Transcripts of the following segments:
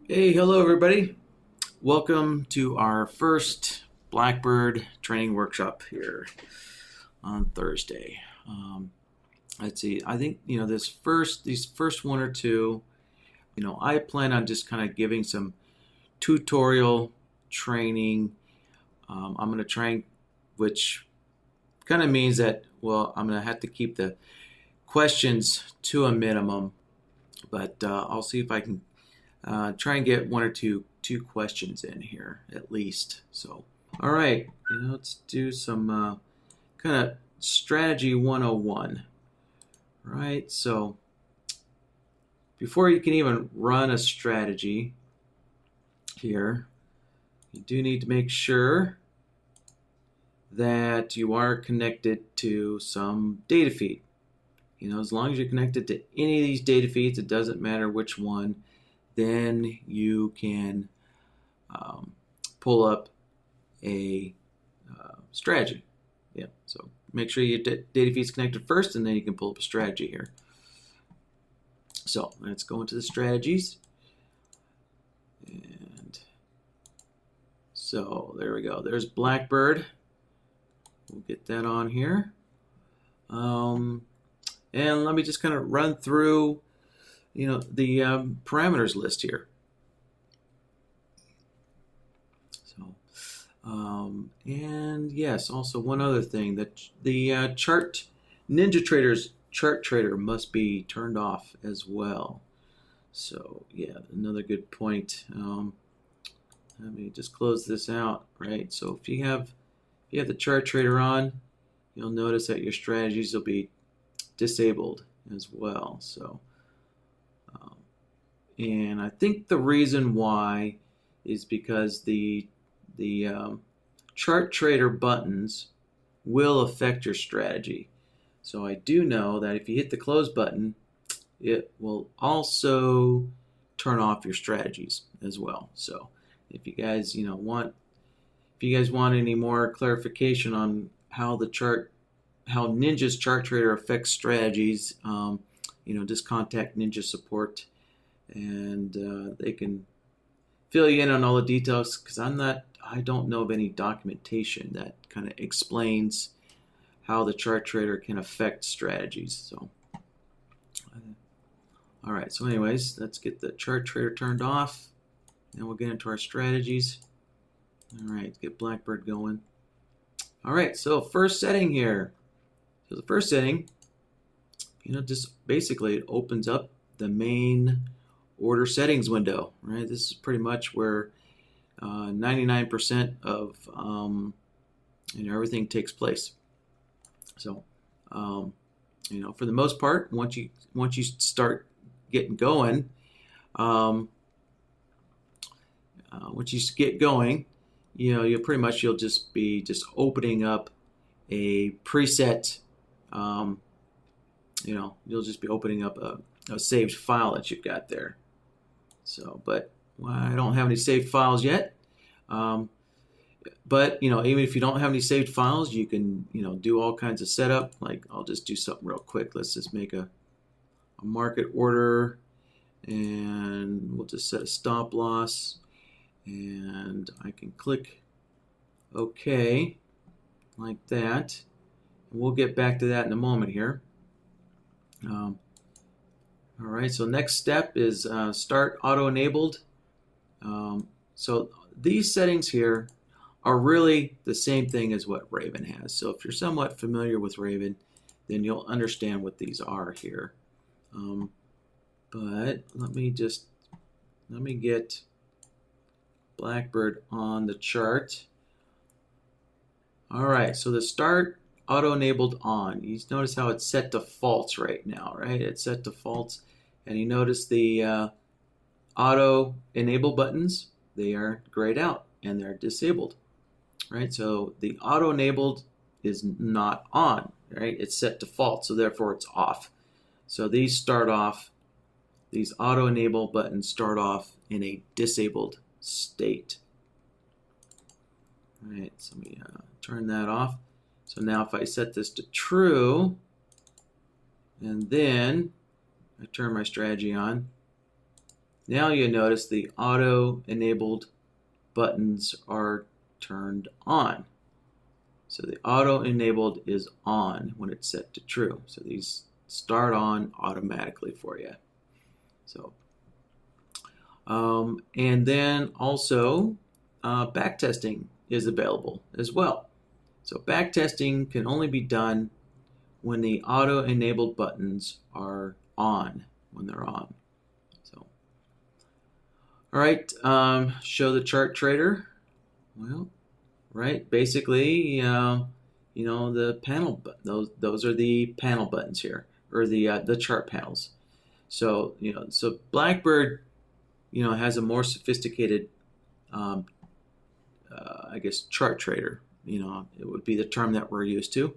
Hey, hello everybody. Welcome to our first BlackBird training workshop here on Thursday. Let's see. I think these first one or two. I plan on just kind of giving some tutorial training. I'm going to try, which kind of means that I'm going to have to keep the questions to a minimum, but I'll see if I can try and get one or two questions in here at least. So, all right, let's do some kind of strategy 101. Right. So, before you can even run a strategy here, you do need to make sure that you are connected to some data feed. As long as you're connected to any of these data feeds, it doesn't matter which one, then you can pull up a strategy. Yeah, so make sure your data feed's connected first, and then you can pull up a strategy here. So let's go into the strategies. And so there we go. There's BlackBird. We'll get that on here. And let me just kind of run through the parameters list here. So, and yes, also one other thing, that the NinjaTrader's chart trader must be turned off as well. So yeah, another good point. Let me just close this out, right? So if you have the chart trader on, you'll notice that your strategies will be disabled as well. So, and I think the reason why is because the chart trader buttons will affect your strategy. So I do know that if you hit the close button, it will also turn off your strategies as well. So if you guys want any more clarification on how Ninja's chart trader affects strategies, just contact Ninja support, and they can fill you in on all the details, because I don't know of any documentation that kind of explains how the chart trader can affect strategies. So, all right. So, anyways, let's get the chart trader turned off, and we'll get into our strategies. All right, let's get BlackBird going. All right. So, first setting here. So the first setting, just basically it opens up the main order settings window, right? This is pretty much where 99% of everything takes place. So, for the most part, once you start getting going, you'll just be opening up a preset. You'll just be opening up a saved file that you've got there. So, but I don't have any saved files yet. But even if you don't have any saved files, you can do all kinds of setup. Like, I'll just do something real quick. Let's just make a market order, and we'll just set a stop loss, and I can click OK like that. And we'll get back to that in a moment here. All right, so next step is start auto-enabled. So these settings here are really the same thing as what Raven has. So if you're somewhat familiar with Raven, then you'll understand what these are here. But let me get BlackBird on the chart. All right, so the start auto-enabled on. You notice how it's set to false right now, right? It's set to false, and you notice the auto enable buttons, they are grayed out and they're disabled, right? So the auto enabled is not on, right? It's set to false, so therefore it's off. So these auto enable buttons start off in a disabled state. All right, so let me turn that off. So now if I set this to true, and then I turn my strategy on, Now you notice the auto enabled buttons are turned on. So the auto enabled is on when it's set to true. So these start on automatically for you. So, and then also backtesting is available as well. So backtesting can only be done when the auto enabled buttons are on, when they're on. So, all right, show the chart trader. Well, right, basically, the panel, those are the panel buttons here, or the chart panels. So, so BlackBird, has a more sophisticated, I guess, chart trader. It would be the term that we're used to.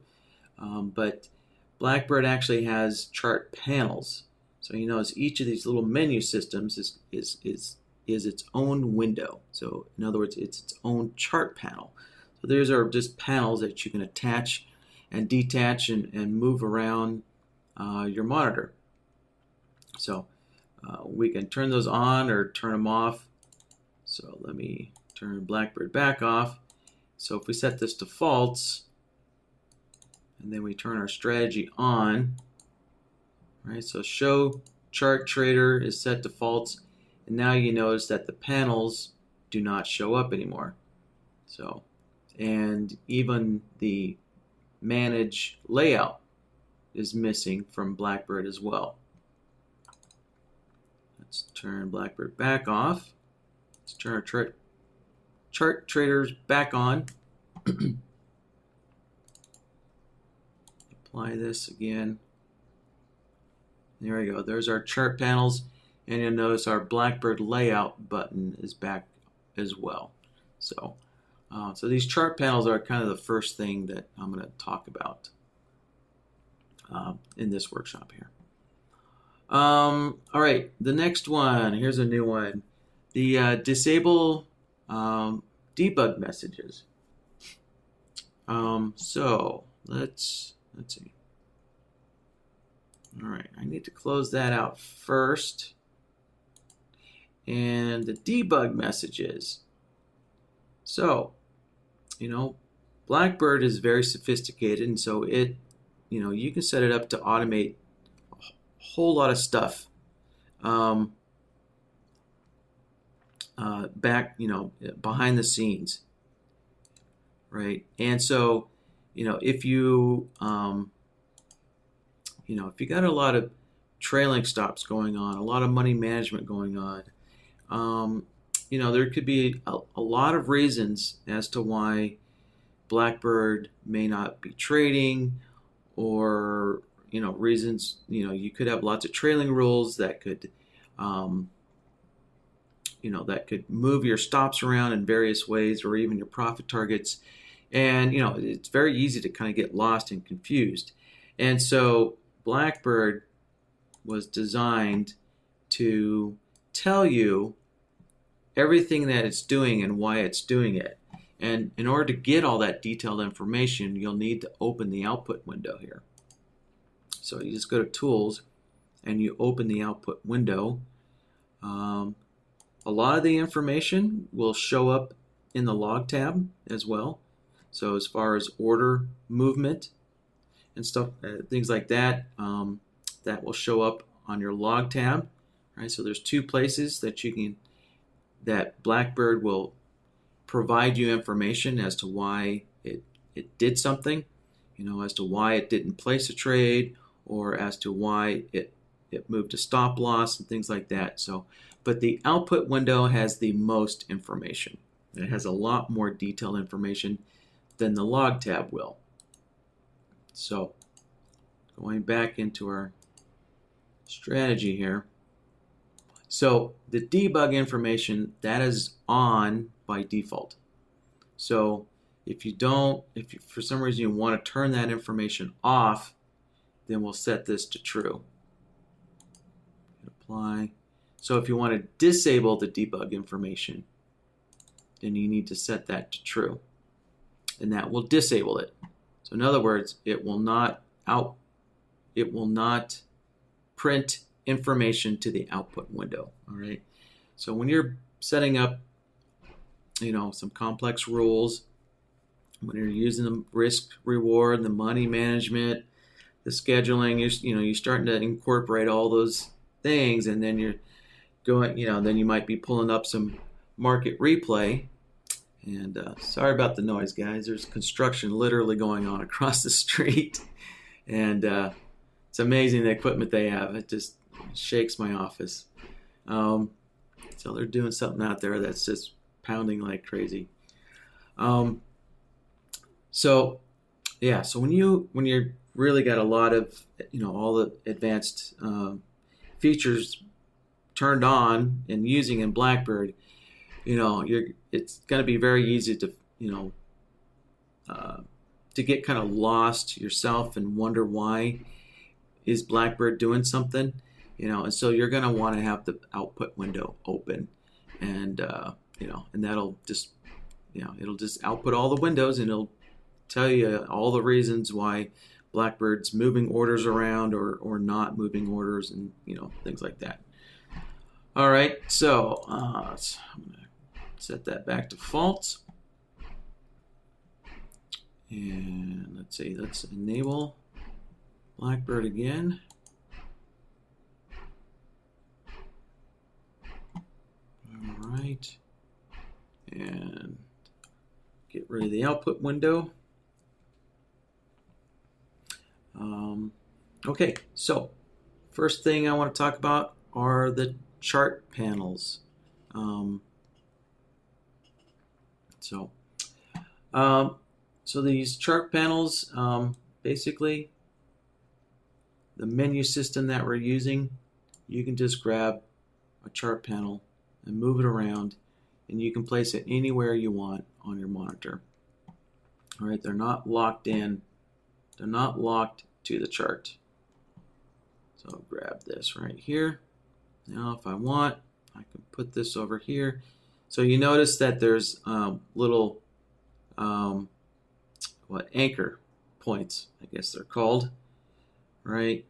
But BlackBird actually has chart panels. So you notice each of these little menu systems is its own window. So in other words, it's its own chart panel. So these are just panels that you can attach and detach and move around your monitor. So we can turn those on or turn them off. So let me turn BlackBird back off. So if we set this to false, and then we turn our strategy on, right? So show chart trader is set to false, and now you notice that the panels do not show up anymore. So, and even the manage layout is missing from BlackBird as well. Let's turn BlackBird back off. Let's turn our chart traders back on. Apply this again. There we go. There's our chart panels, and you'll notice our BlackBird layout button is back as well. So, so these chart panels are kind of the first thing that I'm going to talk about in this workshop here. All right, the next one. Here's a new one. The disable debug messages. So let's see. All right, I need to close that out first. And the debug messages. So, BlackBird is very sophisticated, and so it, you can set it up to automate a whole lot of stuff. Back, behind the scenes, right? And so, if you, if you got a lot of trailing stops going on, a lot of money management going on, there could be a lot of reasons as to why BlackBird may not be trading, or reasons. You could have lots of trailing rules that could that could move your stops around in various ways, or even your profit targets. And, it's very easy to kind of get lost and confused. And so BlackBird was designed to tell you everything that it's doing and why it's doing it. And in order to get all that detailed information, you'll need to open the output window here. So you just go to Tools, and you open the output window. A lot of the information will show up in the log tab as well. So as far as order movement and stuff, things like that, that will show up on your log tab. Right? So there's two places that BlackBird will provide you information as to why it did something, as to why it didn't place a trade, or as to why it moved a stop loss and things like that. So, but the output window has the most information. It has a lot more detailed information than the log tab will. So, going back into our strategy here. So the debug information, that is on by default. So if for some reason you want to turn that information off, then we'll set this to true. Apply. So if you want to disable the debug information, then you need to set that to true, and that will disable it. So in other words, it will not print information to the output window. All right. So when you're setting up, some complex rules, when you're using the risk reward, the money management, the scheduling, you're starting to incorporate all those things, and then you're going, then you might be pulling up some market replay. And sorry about the noise, guys. There's construction literally going on across the street, and it's amazing the equipment they have. It just shakes my office. So they're doing something out there that's just pounding like crazy. So when you're really got a lot of all the advanced features turned on and using in BlackBird, it's going to be very easy to get kind of lost yourself and wonder why is BlackBird doing something, and so you're going to want to have the output window open, and and that'll just it'll just output all the windows, and it'll tell you all the reasons why BlackBird's moving orders around or not moving orders, and things like that. All right, so I'm going to set that back to false. And let's enable BlackBird again. All right. And get rid of the output window. Okay, so first thing I want to talk about are the chart panels. So these chart panels, basically the menu system that we're using, you can just grab a chart panel and move it around, and you can place it anywhere you want on your monitor. All right, they're not locked in. They're not locked to the chart. So I'll grab this right here. Now if I want, I can put this over here. So you notice that there's little anchor points, I guess they're called, right?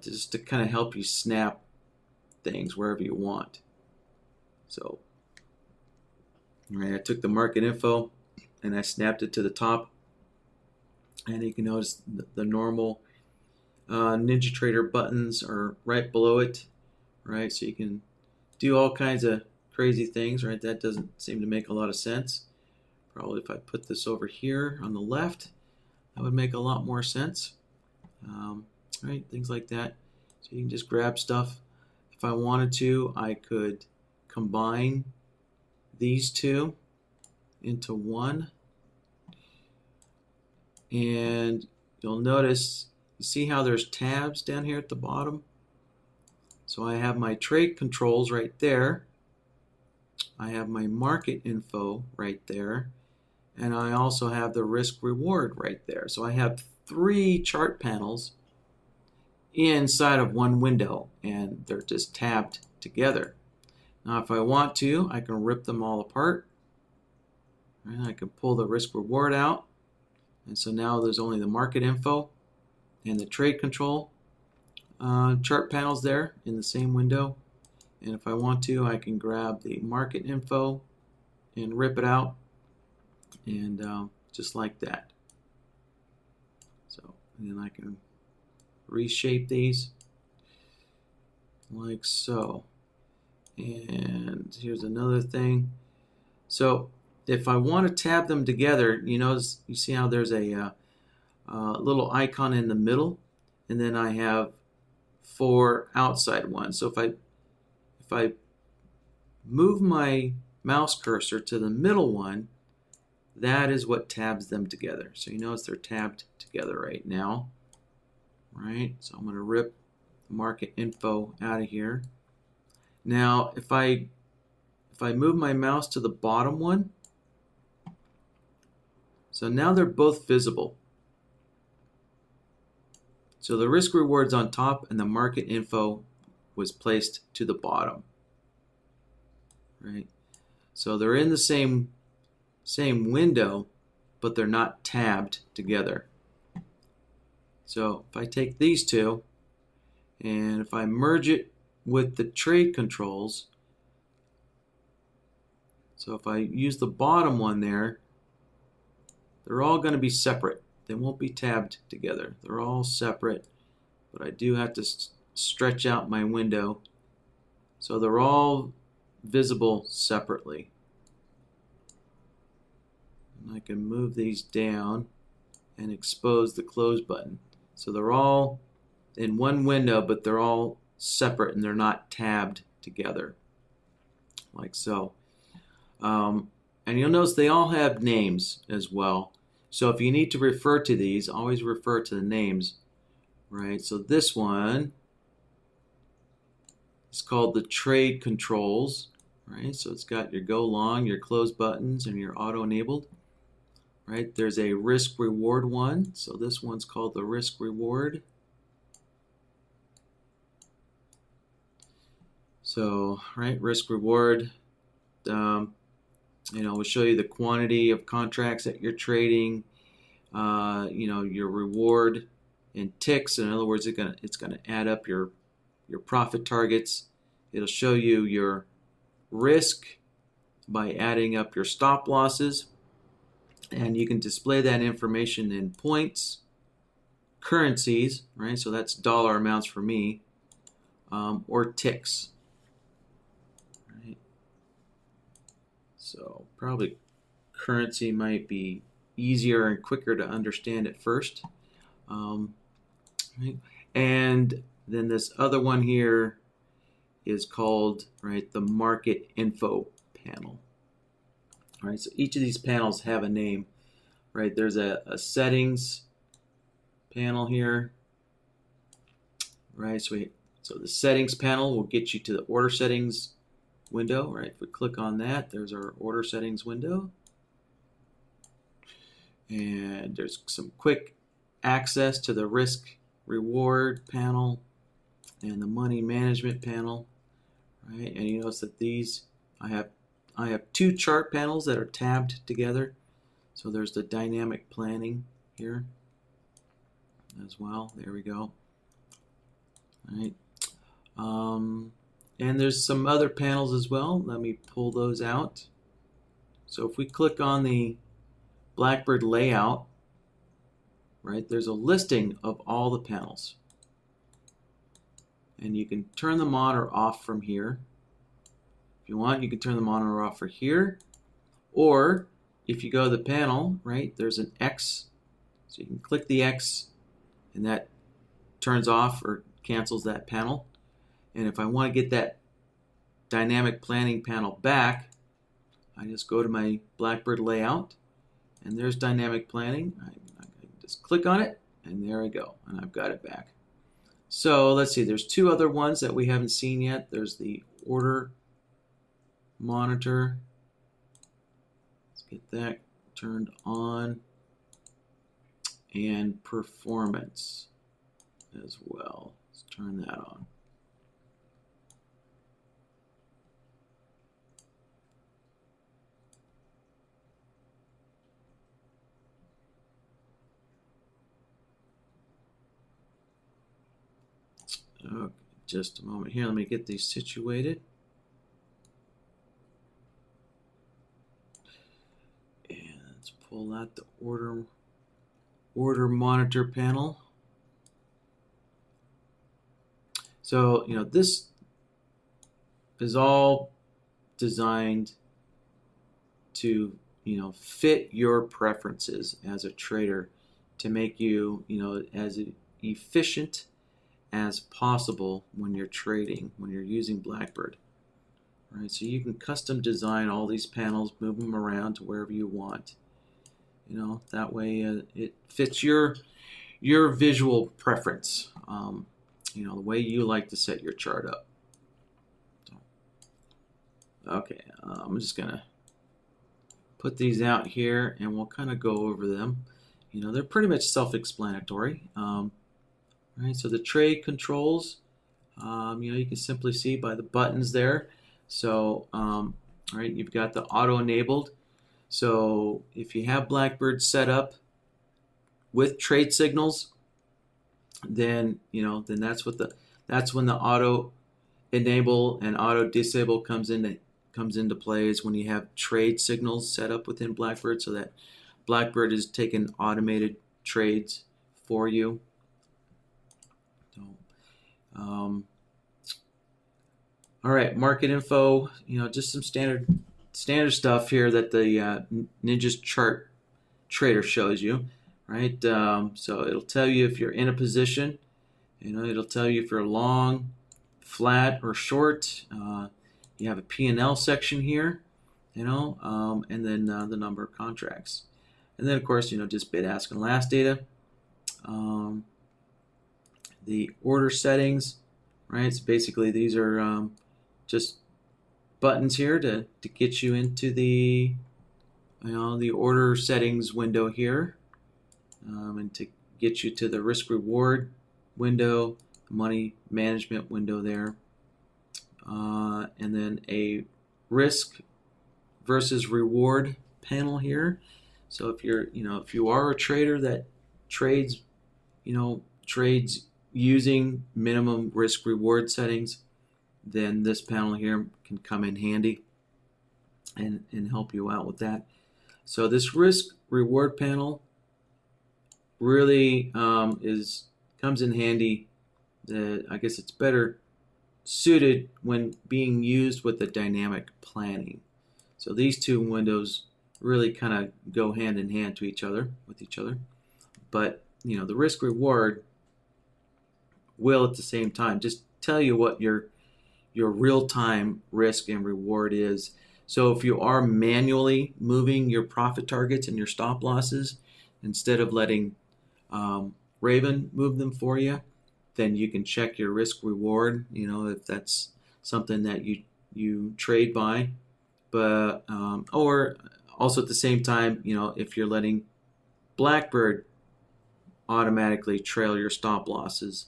Just to kind of help you snap things wherever you want. So, right, I took the market info and I snapped it to the top, and you can notice the normal NinjaTrader buttons are right below it, right? So you can do all kinds of crazy things, right? That doesn't seem to make a lot of sense. Probably if I put this over here on the left, that would make a lot more sense. Right, things like that. So you can just grab stuff. If I wanted to, I could combine these two into one. And you'll notice, you see how there's tabs down here at the bottom? So I have my trade controls right there. I have my market info right there. And I also have the risk reward right there. So I have 3 chart panels inside of one window, and they're just tabbed together. Now if I want to, I can rip them all apart. And I can pull the risk reward out. And so now there's only the market info and the trade control chart panels there in the same window. And if I want to, I can grab the market info and rip it out, and just like that. So, and then I can reshape these like so. And here's another thing. So if I want to tab them together, you see how there's a little icon in the middle, and then I have 4 outside ones. So if I move my mouse cursor to the middle one, that is what tabs them together. So you notice they're tabbed together right now. Right? So I'm going to rip the market info out of here. Now if I move my mouse to the bottom one, so now they're both visible. So the risk reward's on top and the market info was placed to the bottom. Right? So they're in the same window, but they're not tabbed together. So if I take these two And if I merge it with the trade controls, so if I use the bottom one there, they're all going to be separate. They won't be tabbed together. They're all separate, but I do have to stretch out my window so they're all visible separately. And I can move these down and expose the close button. So they're all in one window, but they're all separate and they're not tabbed together, like so. And you'll notice they all have names as well. So if you need to refer to these, always refer to the names, right? So this one is called the trade controls, right? So it's got your go long, your close buttons, and your auto enabled, right? There's a risk reward one. So this one's called the risk reward. So, right, risk reward, we'll show you the quantity of contracts that you're trading, your reward in ticks. In other words, it's gonna add up your profit targets. It'll show you your risk by adding up your stop losses, and you can display that information in points, currencies, right? So that's dollar amounts for me, or ticks. So probably currency might be easier and quicker to understand at first. Right? And then this other one here is called, right, the market info panel. All right, so each of these panels have a name, right? There's a settings panel here, right? So the settings panel will get you to the order settings window, right? If we click on that, there's our order settings window. And there's some quick access to the risk reward panel and the money management panel, right? And you notice that these, I have two chart panels that are tabbed together. So there's the dynamic planning here as well. There we go. All right. And there's some other panels as well. Let me pull those out. So if we click on the BlackBird layout, right, there's a listing of all the panels. And you can turn them on or off from here. If you want, you can turn them on or off from here. Or if you go to the panel, right, there's an X. So you can click the X and that turns off or cancels that panel. And if I want to get that dynamic planning panel back, I just go to my BlackBird layout, and there's dynamic planning. I just click on it, and there I go, and I've got it back. So let's see, there's two other ones that we haven't seen yet. There's the order monitor. Let's get that turned on, and performance as well. Let's turn that on. Okay, just a moment here. Let me get these situated. And let's pull out the order monitor panel. So, this is all designed to, fit your preferences as a trader to make you, as efficient as possible when you're trading, when you're using BlackBird. All right, so you can custom design all these panels, move them around to wherever you want. That way it fits your visual preference. The way you like to set your chart up. Okay, I'm just gonna put these out here, and we'll kind of go over them. They're pretty much self-explanatory. Right, so the trade controls, you can simply see by the buttons there. So, right, you've got the auto enabled. So if you have BlackBird set up with trade signals, then then that's what That's when the auto enable and auto disable comes into play, is when you have trade signals set up within Blackbird, so that Blackbird is taking automated trades for you. So, all right, market info. Just some standard stuff here that the Ninja's chart trader shows you, right? So it'll tell you if you're in a position. It'll tell you if you're long, flat, or short. You have a P&L section here, and then the number of contracts. And then, of course, just bid, ask, and last data. The order settings, right? So basically, these are just buttons here to get you into the order settings window here, and to get you to the risk reward window, money management window there, and then a risk versus reward panel here. So if you are a trader that trades using minimum risk reward settings, then this panel here can come in handy and help you out with that. So this risk reward panel really comes in handy. I guess it's better suited when being used with the dynamic planning. So these two windows really kind of go hand in hand with each other. But the risk reward will at the same time just tell you what your real-time risk and reward is. So if you are manually moving your profit targets and your stop losses, instead of letting Raven move them for you, then you can check your risk reward, if that's something that you trade by. But or also at the same time, if you're letting BlackBird automatically trail your stop losses,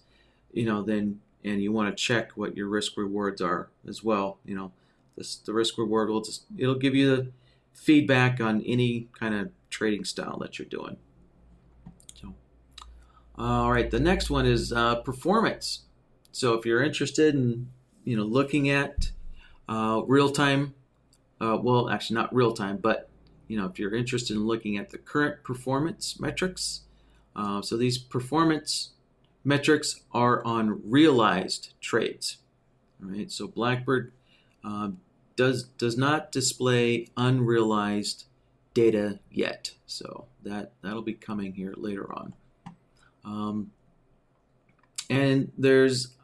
then, and you want to check what your risk rewards are as well. The risk reward it'll give you the feedback on any kind of trading style that you're doing. So, all right, the next one is performance. So if you're interested in looking at real time, well, actually not real time, but if you're interested in looking at the current performance metrics, so these performance metrics are on realized trades. All right, so BlackBird does not display unrealized data yet, so that'll be coming here later on. And there's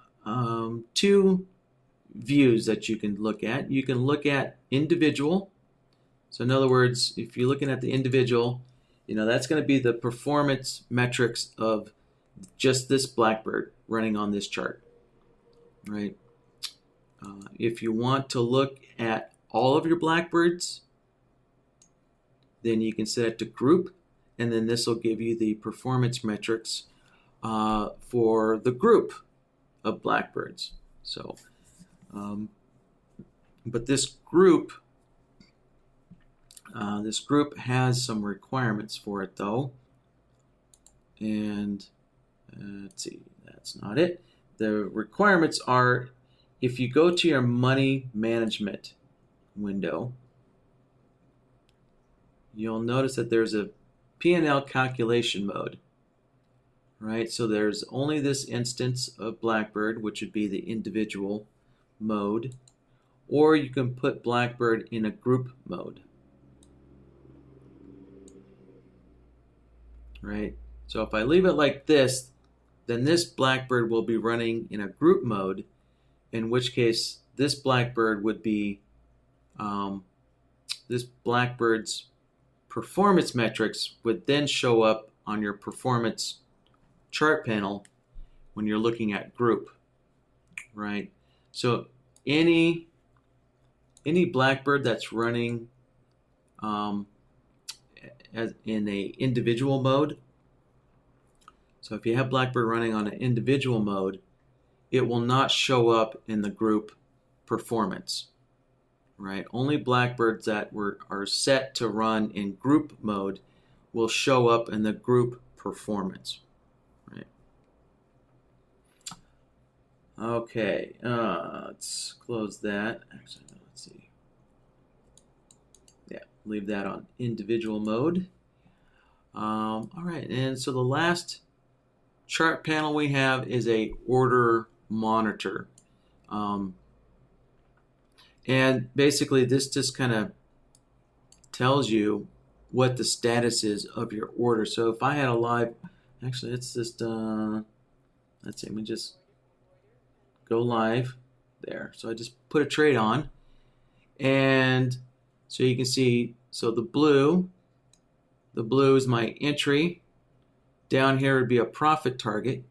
two views that you can look at. You can look at individual. So in other words, if you're looking at the individual, that's going to be the performance metrics of just this BlackBird running on this chart, right? If you want to look at all of your BlackBirds, then you can set it to group, and then this will give you the performance metrics for the group of BlackBirds. So, but this group has some requirements for it, though. And let's see, that's not it. The requirements are, if you go to your money management window, you'll notice that there's a P&L calculation mode, right? So there's only this instance of BlackBird, which would be the individual mode, or you can put BlackBird in a group mode, right? So if I leave it like this, then this BlackBird will be running in a group mode, in which case this BlackBird would be, this BlackBird's performance metrics would then show up on your performance chart panel when you're looking at group, right? So any BlackBird that's running as in a individual mode, so if you have BlackBird running on an individual mode, it will not show up in the group performance, right? Only BlackBirds that are set to run in group mode will show up in the group performance, right? Okay, let's close that. Actually, no, let's see. Yeah, leave that on individual mode. All right, and so the last chart panel we have is a order monitor. And basically this just kind of tells you what the status is of your order. So if I had a live, actually it's just, let's see, let me just go live there. So I just put a trade on, and so you can see, so the blue is my entry. Down here would be a profit target,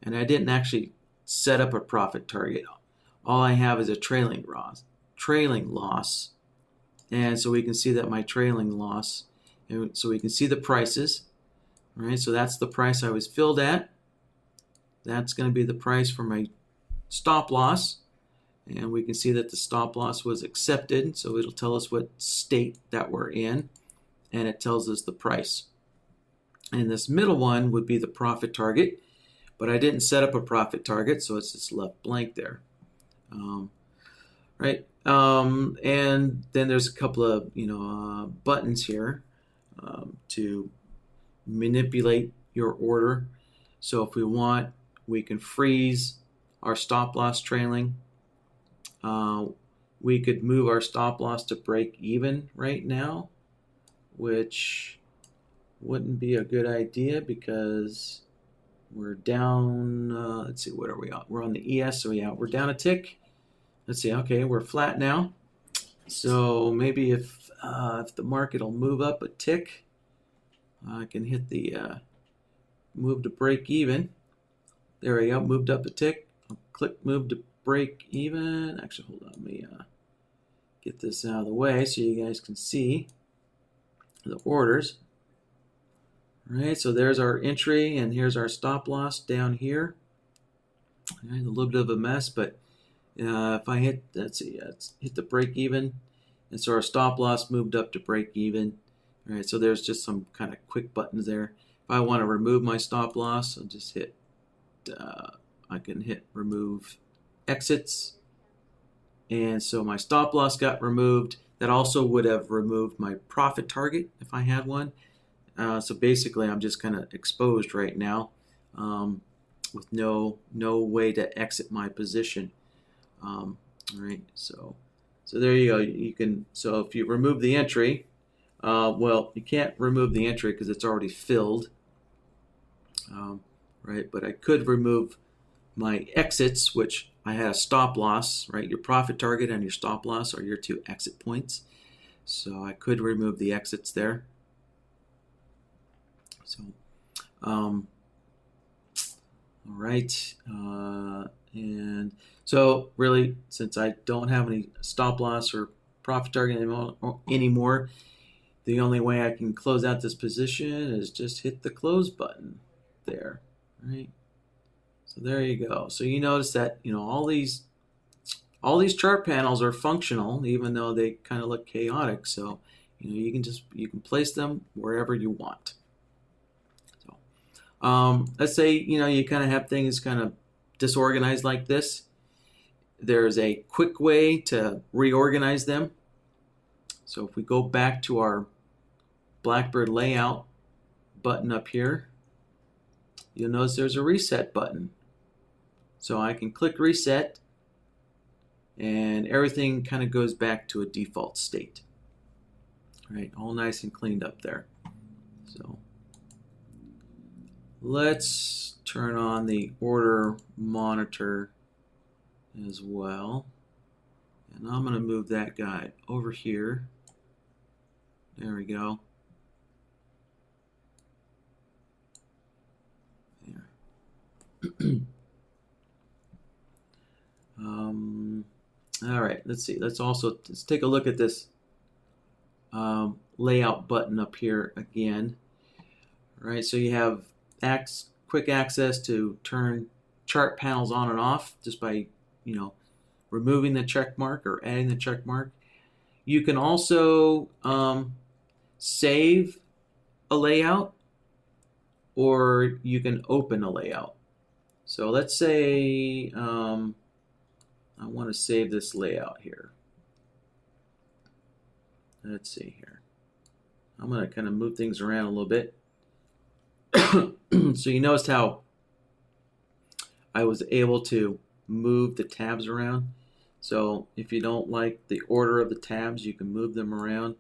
and I didn't actually set up a profit target. All I have is a trailing loss. And so we can see that my trailing loss, and so we can see the prices, right? So that's the price I was filled at. That's going to be the price for my stop loss. And we can see that the stop loss was accepted. So it'll tell us what state that we're in, and it tells us the price. And this middle one would be the profit target, but I didn't set up a profit target, so it's just left blank there. Right? And then there's a couple of buttons here to manipulate your order. So if we want, we can freeze our stop loss trailing. We could move our stop loss to break even right now, which wouldn't be a good idea because we're down, let's see, what are we on? We're on the ES, so yeah, we're down a tick. Let's see, okay, we're flat now. So maybe if the market will move up a tick, I can hit the move to break even. There we go, moved up a tick. I'll click move to break even. Actually, hold on, let me get this out of the way so you guys can see the orders. All right, so there's our entry, and here's our stop loss down here. All right, a little bit of a mess, but if I hit, let's see, let's hit the break even, and so our stop loss moved up to break even. All right, so there's just some kind of quick buttons there. If I want to remove my stop loss, I'll just hit, I can hit remove exits, and so my stop loss got removed. That also would have removed my profit target if I had one. So basically, I'm just kind of exposed right now with no way to exit my position. All right, so there you go. You can, so if you remove the entry, well, you can't remove the entry because it's already filled, right? But I could remove my exits, which I had a stop loss, right? Your profit target and your stop loss are your two exit points. So I could remove the exits there. So, all right, and so really, since I don't have any stop loss or profit target anymore, the only way I can close out this position is just hit the close button there, right? So there you go. So you notice that all these chart panels are functional, even though they kind of look chaotic. So you can place them wherever you want. Let's say you kind of have things kind of disorganized like this. There's a quick way to reorganize them. So if we go back to our BlackBird layout button up here, you'll notice there's a reset button. So I can click reset, and everything kind of goes back to a default state. All right, all nice and cleaned up there. So let's turn on the order monitor as well. And I'm going to move that guy over here. There we go. There. All right, let's see. Let's take a look at this layout button up here again. All right, so you have quick access to turn chart panels on and off just by removing the check mark or adding the check mark. You can also save a layout, or you can open a layout. So let's say I want to save this layout here. Let's see here. I'm going to kind of move things around a little bit. So you noticed how I was able to move the tabs around. So if you don't like the order of the tabs, you can move them around.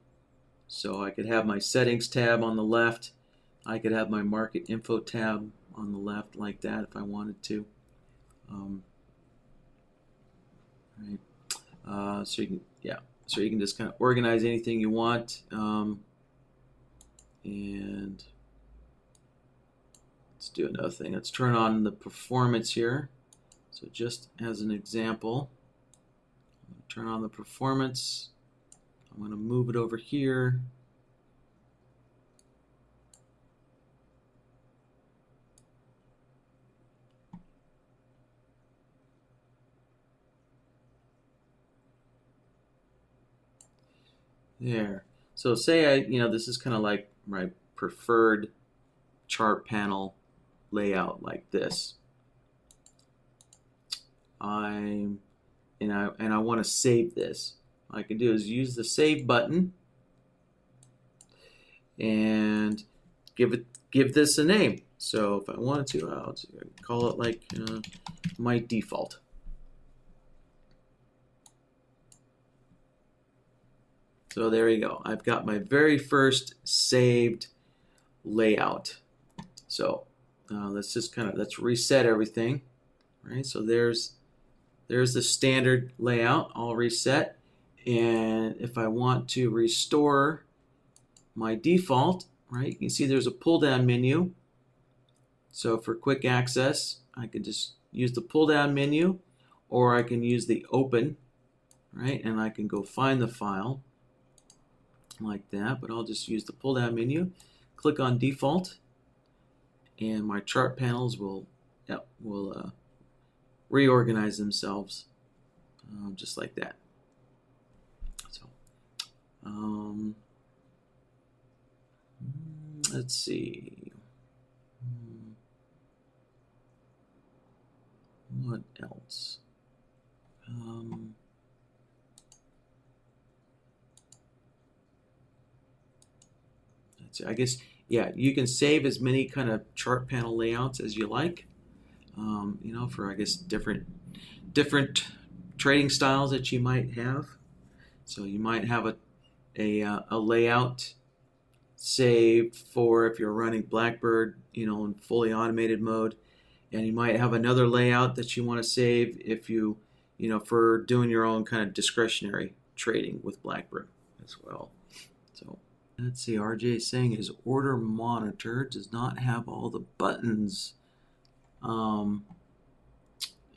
So I could have my settings tab on the left. I could have my market info tab on the left like that if I wanted to. Right. So you can just kind of organize anything you want. And let's do another thing. Let's turn on the performance here. So just as an example, I'm going to turn on the performance. I'm going to move it over here. There. So say this is kind of like my preferred chart panel layout like this. I want to save this. All I can do is use the save button and give this a name. So if I wanted to, I'll just call it like my default. So there you go. I've got my very first saved layout. So let's reset everything. Right. So there's the standard layout all reset. And if I want to restore my default, right, you can see there's a pull down menu. So for quick access, I can just use the pull down menu, or I can use the open, right, and I can go find the file like that, but I'll just use the pull down menu, click on default, and my chart panels will reorganize themselves just like that. So let's see, what else? I guess, yeah, you can save as many kind of chart panel layouts as you like, for, I guess, different trading styles that you might have. So you might have a layout saved for if you're running BlackBird, in fully automated mode, and you might have another layout that you want to save if you, for doing your own kind of discretionary trading with BlackBird as well. So let's see, RJ is saying his order monitor does not have all the buttons.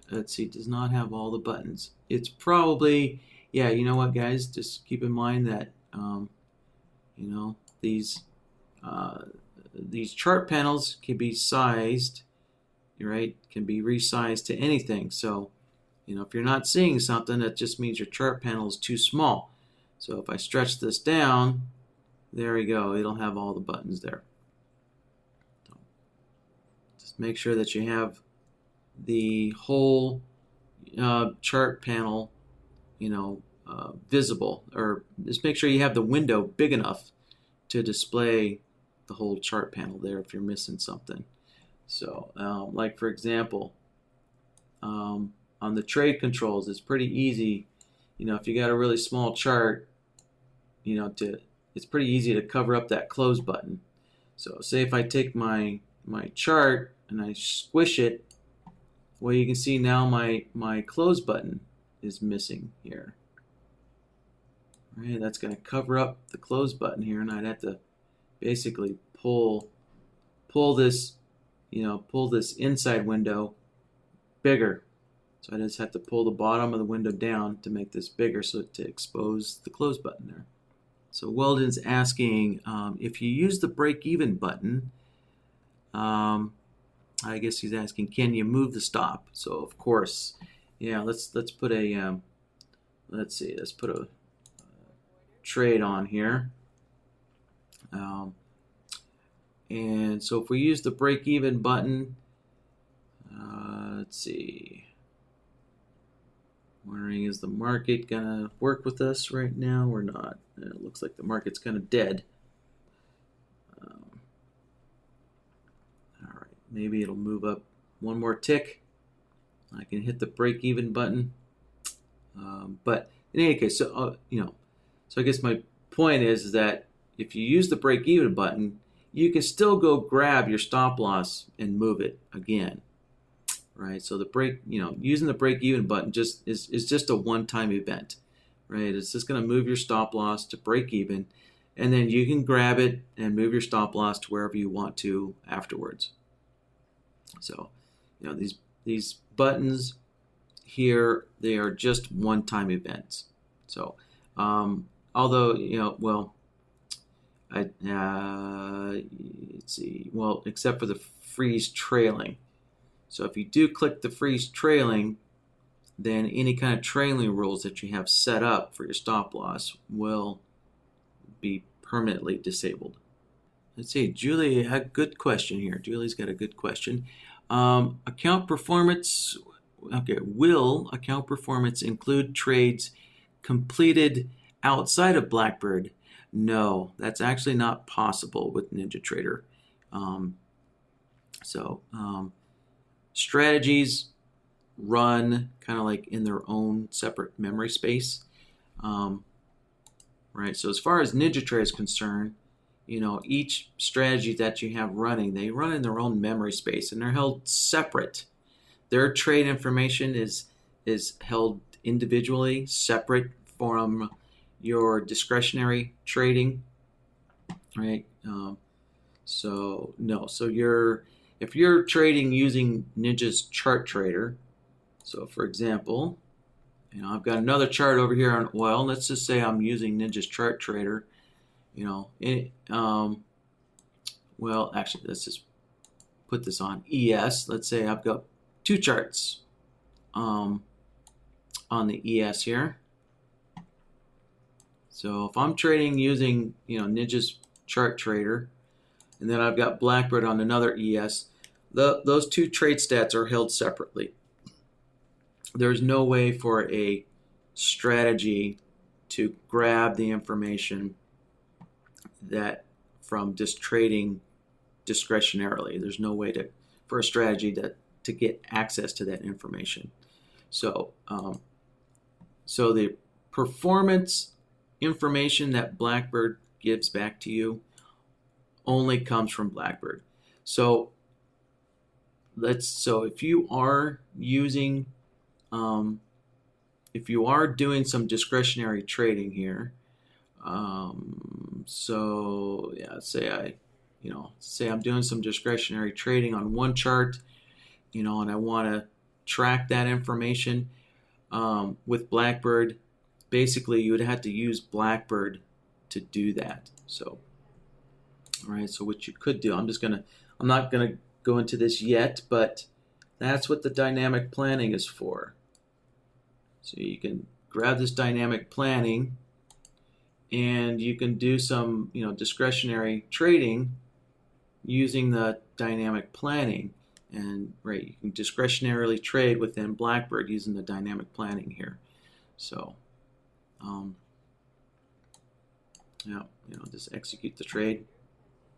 Let's see, does not have all the buttons. It's probably, yeah, you know what, guys, just keep in mind that, these chart panels can be sized, right, can be resized to anything. So, if you're not seeing something, that just means your chart panel is too small. So if I stretch this down, there we go, it'll have all the buttons there. So just make sure that you have the whole chart panel, visible, or just make sure you have the window big enough to display the whole chart panel there if you're missing something. So, like for example, on the trade controls, it's pretty easy. If you got a really small chart, it's pretty easy to cover up that close button. So, say if I take my chart and I squish it, well, you can see now my close button is missing here. Right, that's going to cover up the close button here, and I'd have to basically pull this, pull this inside window bigger. So I just have to pull the bottom of the window down to make this bigger, so to expose the close button there. So Weldon's asking if you use the break-even button. I guess he's asking, can you move the stop? So of course, yeah. Let's put a let's put a trade on here. And so if we use the break-even button, Let's see. Wondering, is the market gonna work with us right now or not? It looks like the market's kind of dead. All right, maybe it'll move up one more tick. I can hit the break even button. But in any case, so I guess my point is that if you use the break even button, you can still go grab your stop loss and move it again. Right, so using the break even button is just a one-time event, right? It's just going to move your stop loss to break even, and then you can grab it and move your stop loss to wherever you want to afterwards. So, these buttons here, they are just one-time events. So, although let's see, well, except for the freeze trailing. So if you do click the freeze trailing, then any kind of trailing rules that you have set up for your stop loss will be permanently disabled. Let's see, Julie had a good question here. Julie's got a good question. Account performance, okay, will account performance include trades completed outside of BlackBird? No, that's actually not possible with NinjaTrader. Strategies run kind of like in their own separate memory space, right? So as far as NinjaTrader is concerned, each strategy that you have running, they run in their own memory space and they're held separate. Their trade information is held individually, separate from your discretionary trading, right? If you're trading using Ninja's chart trader, so for example, I've got another chart over here on oil. Let's just say I'm using Ninja's chart trader. Well, actually, let's just put this on ES. Let's say I've got two charts on the ES here. So if I'm trading using Ninja's chart trader, and then I've got BlackBird on another ES, those two trade stats are held separately. There's no way for a strategy to grab the information that from just trading discretionarily. There's no way for a strategy to get access to that information. So the performance information that BlackBird gives back to you only comes from BlackBird. So if you are using, if you are doing some discretionary trading here, say I'm doing some discretionary trading on one chart, and I want to track that information with BlackBird. Basically, you would have to use BlackBird to do that. So, all right. So what you could do, I'm not gonna go into this yet, but that's what the dynamic planning is for. So you can grab this dynamic planning, and you can do some, discretionary trading using the dynamic planning. And right, you can discretionarily trade within BlackBird using the dynamic planning here. So, just execute the trade,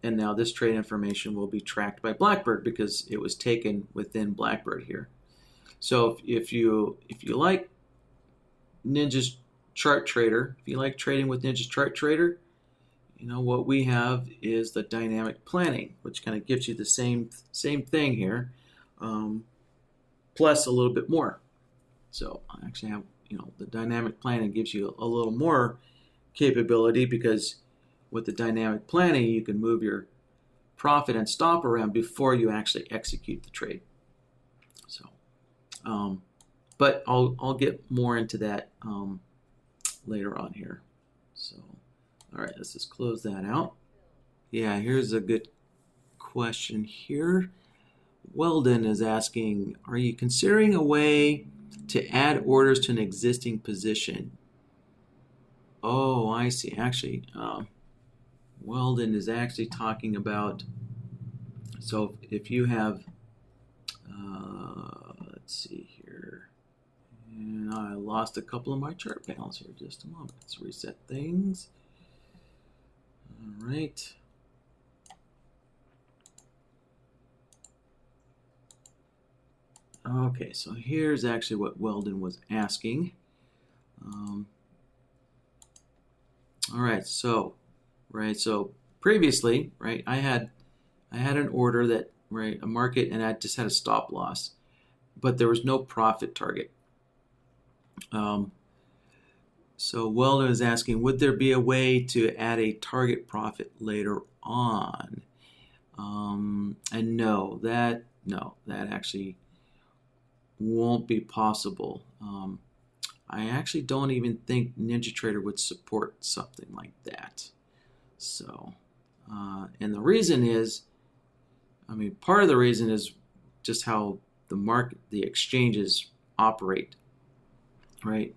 and now this trade information will be tracked by BlackBird because it was taken within BlackBird here. So if you like Ninja's chart trader, if you like trading with Ninja's chart trader, what we have is the dynamic planning, which kind of gives you the same thing here, plus a little bit more. So I actually have, the dynamic planning gives you a little more capability, because with the dynamic planning, you can move your profit and stop around before you actually execute the trade. So, but I'll get more into that later on here. So, all right, let's just close that out. Yeah, here's a good question here. Weldon is asking, are you considering a way to add orders to an existing position? Oh, I see. Actually, Weldon is actually talking about, so if you have, let's see here. And I lost a couple of my chart panels here. Just a moment. Let's reset things. All right. Okay, so here's actually what Weldon was asking. All right, so previously, right, I had an order that, right, a market, and I just had a stop loss, but there was no profit target. So Weldon is asking, would there be a way to add a target profit later on? And no, that actually won't be possible. I actually don't even think NinjaTrader would support something like that. So, and the reason is, part of the reason is just how the exchanges operate, right?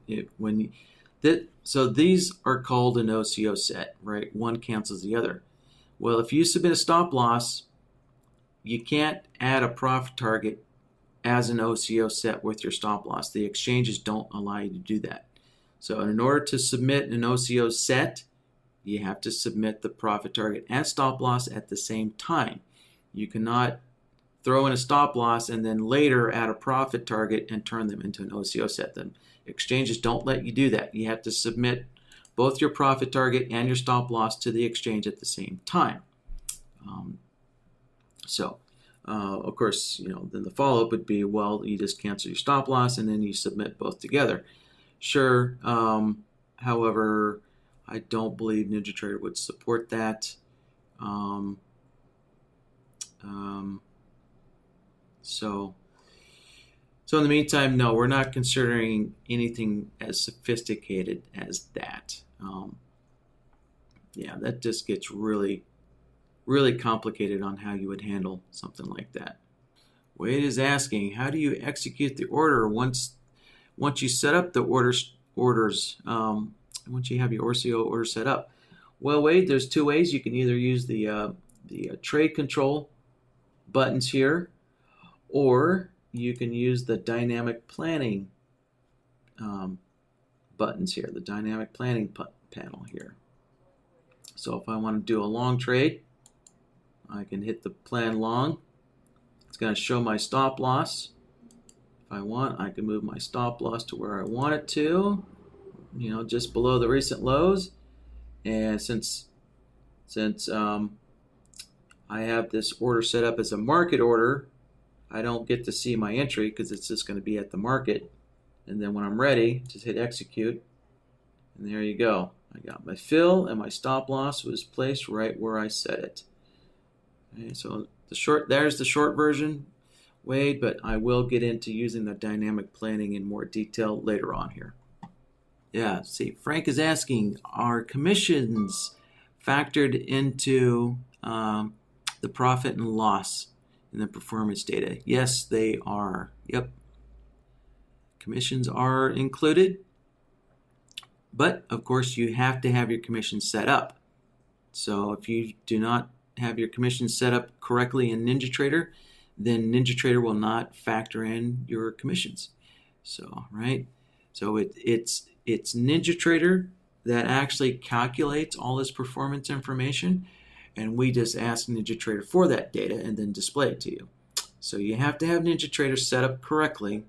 So these are called an OCO set, right? One cancels the other. Well, if you submit a stop loss, you can't add a profit target as an OCO set with your stop loss. The exchanges don't allow you to do that. So in order to submit an OCO set, you have to submit the profit target and stop loss at the same time. You cannot throw in a stop loss and then later add a profit target and turn them into an OCO set. The exchanges don't let you do that. You have to submit both your profit target and your stop loss to the exchange at the same time. Of course, then the follow-up would be, well, you just cancel your stop loss and then you submit both together. Sure. However, I don't believe NinjaTrader would support that. So in the meantime, no, we're not considering anything as sophisticated as that. That just gets really, really complicated on how you would handle something like that. Wade is asking, how do you execute the order once you set up the orders? Once you have your OCO order set up? Well, Wade, there's two ways. You can either use the trade control buttons here, or you can use the dynamic planning buttons here, the dynamic planning panel here. So if I want to do a long trade, I can hit the plan long. It's going to show my stop loss. If I want, I can move my stop loss to where I want it to, just below the recent lows. And since I have this order set up as a market order, I don't get to see my entry because it's just going to be at the market. And then when I'm ready, just hit execute. And there you go. I got my fill and my stop loss was placed right where I set it. Okay, so there's the short version, Wade, but I will get into using the dynamic planning in more detail later on here. Yeah, see, Frank is asking, are commissions factored into the profit and loss in the performance data? Yes, they are. Yep. Commissions are included, but of course you have to have your commissions set up. So if you do not have your commissions set up correctly in NinjaTrader, then NinjaTrader will not factor in your commissions. So, right? So it's NinjaTrader that actually calculates all this performance information, and we just ask NinjaTrader for that data and then display it to you. So you have to have NinjaTrader set up correctly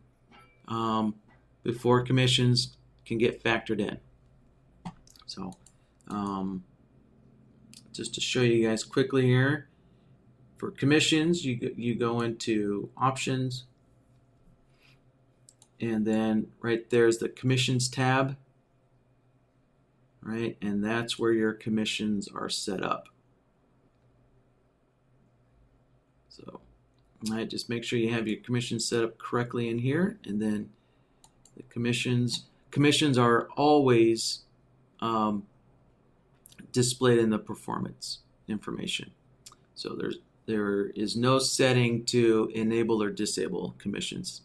before commissions can get factored in. So just to show you guys quickly here, for commissions, you go into options, and then right there's the commissions tab, right? And that's where your commissions are set up. So, all right, just make sure you have your commissions set up correctly in here, and then the commissions are always displayed in the performance information. So there is no setting to enable or disable commissions.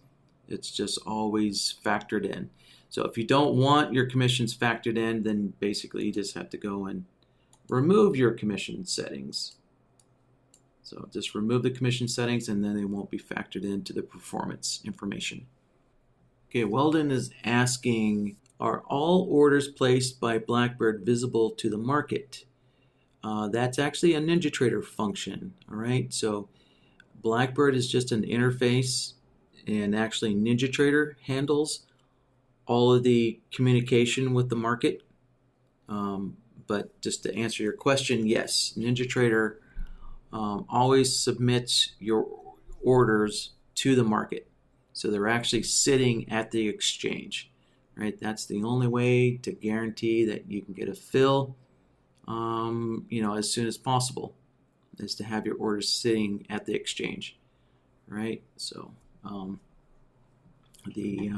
It's just always factored in. So if you don't want your commissions factored in, then basically you just have to go and remove your commission settings. So just remove the commission settings and then they won't be factored into the performance information. Okay, Weldon is asking, are all orders placed by BlackBird visible to the market? That's actually a NinjaTrader function, all right? So BlackBird is just an interface, and actually NinjaTrader handles all of the communication with the market. But just to answer your question, yes, NinjaTrader always submits your orders to the market. So they're actually sitting at the exchange, right? That's the only way to guarantee that you can get a fill, as soon as possible, is to have your orders sitting at the exchange, right? So the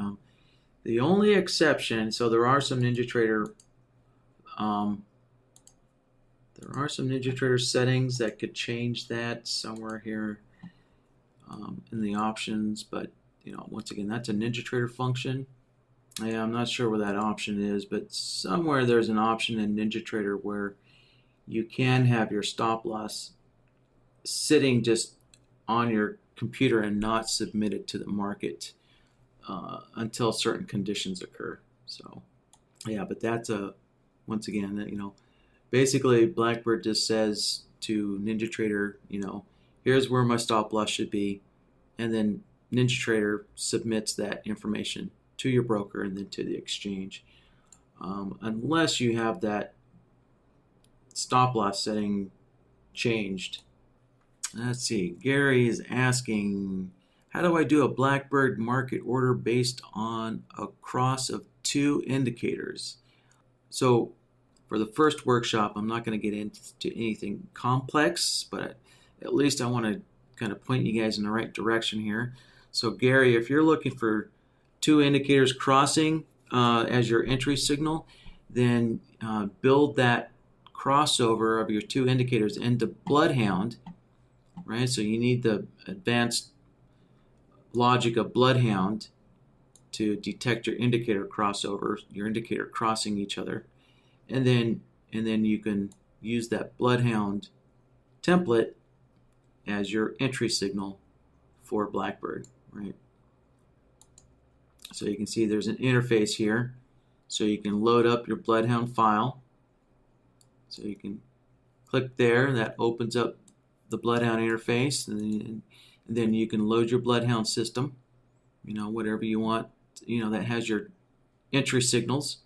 only exception, so there are some NinjaTrader settings that could change that somewhere here in the options, but once again, that's a NinjaTrader function. Yeah, I'm not sure where that option is, but somewhere there's an option in NinjaTrader where you can have your stop loss sitting just on your computer and not submitted to the market until certain conditions occur. So yeah, but that's once again, basically BlackBird just says to NinjaTrader, here's where my stop loss should be, and then NinjaTrader submits that information to your broker and then to the exchange. Unless you have that stop loss setting changed. Let's see, Gary is asking, how do I do a BlackBird market order based on a cross of two indicators? So for the first workshop, I'm not going to get into anything complex, but at least I want to kind of point you guys in the right direction here. So Gary, if you're looking for two indicators crossing as your entry signal, then build that crossover of your two indicators into Bloodhound, right? So you need the advanced logic of Bloodhound to detect your indicator crossover, your indicator crossing each other, and then you can use that Bloodhound template as your entry signal for BlackBird, right? So you can see there's an interface here, so you can load up your Bloodhound file. So you can click there, that opens up the Bloodhound interface, and then you can load your Bloodhound system, whatever you want, that has your entry signals.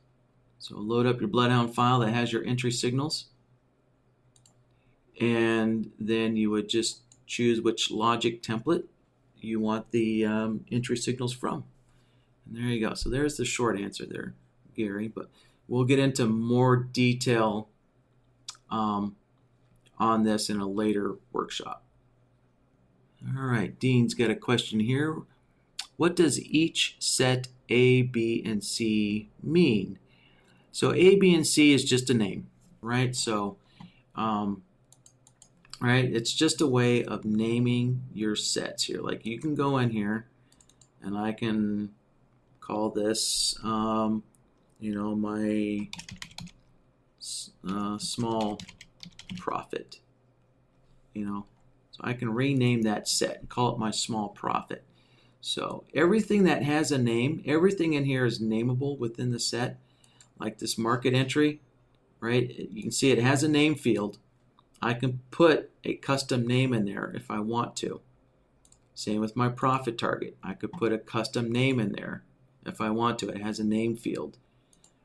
So load up your Bloodhound file that has your entry signals, and then you would just choose which logic template you want the entry signals from. And there you go. So there's the short answer there, Gary, but we'll get into more detail on this in a later workshop. All right, Dean's got a question here. What does each set A, B, and C mean? So A, B, and C is just a name, right? So, right, it's just a way of naming your sets here. Like you can go in here and I can call this, my small profit, So I can rename that set and call it my small profit. So everything that has a name, everything in here is nameable within the set. Like this market entry, right? You can see it has a name field. I can put a custom name in there if I want to. Same with my profit target. I could put a custom name in there if I want to. It has a name field,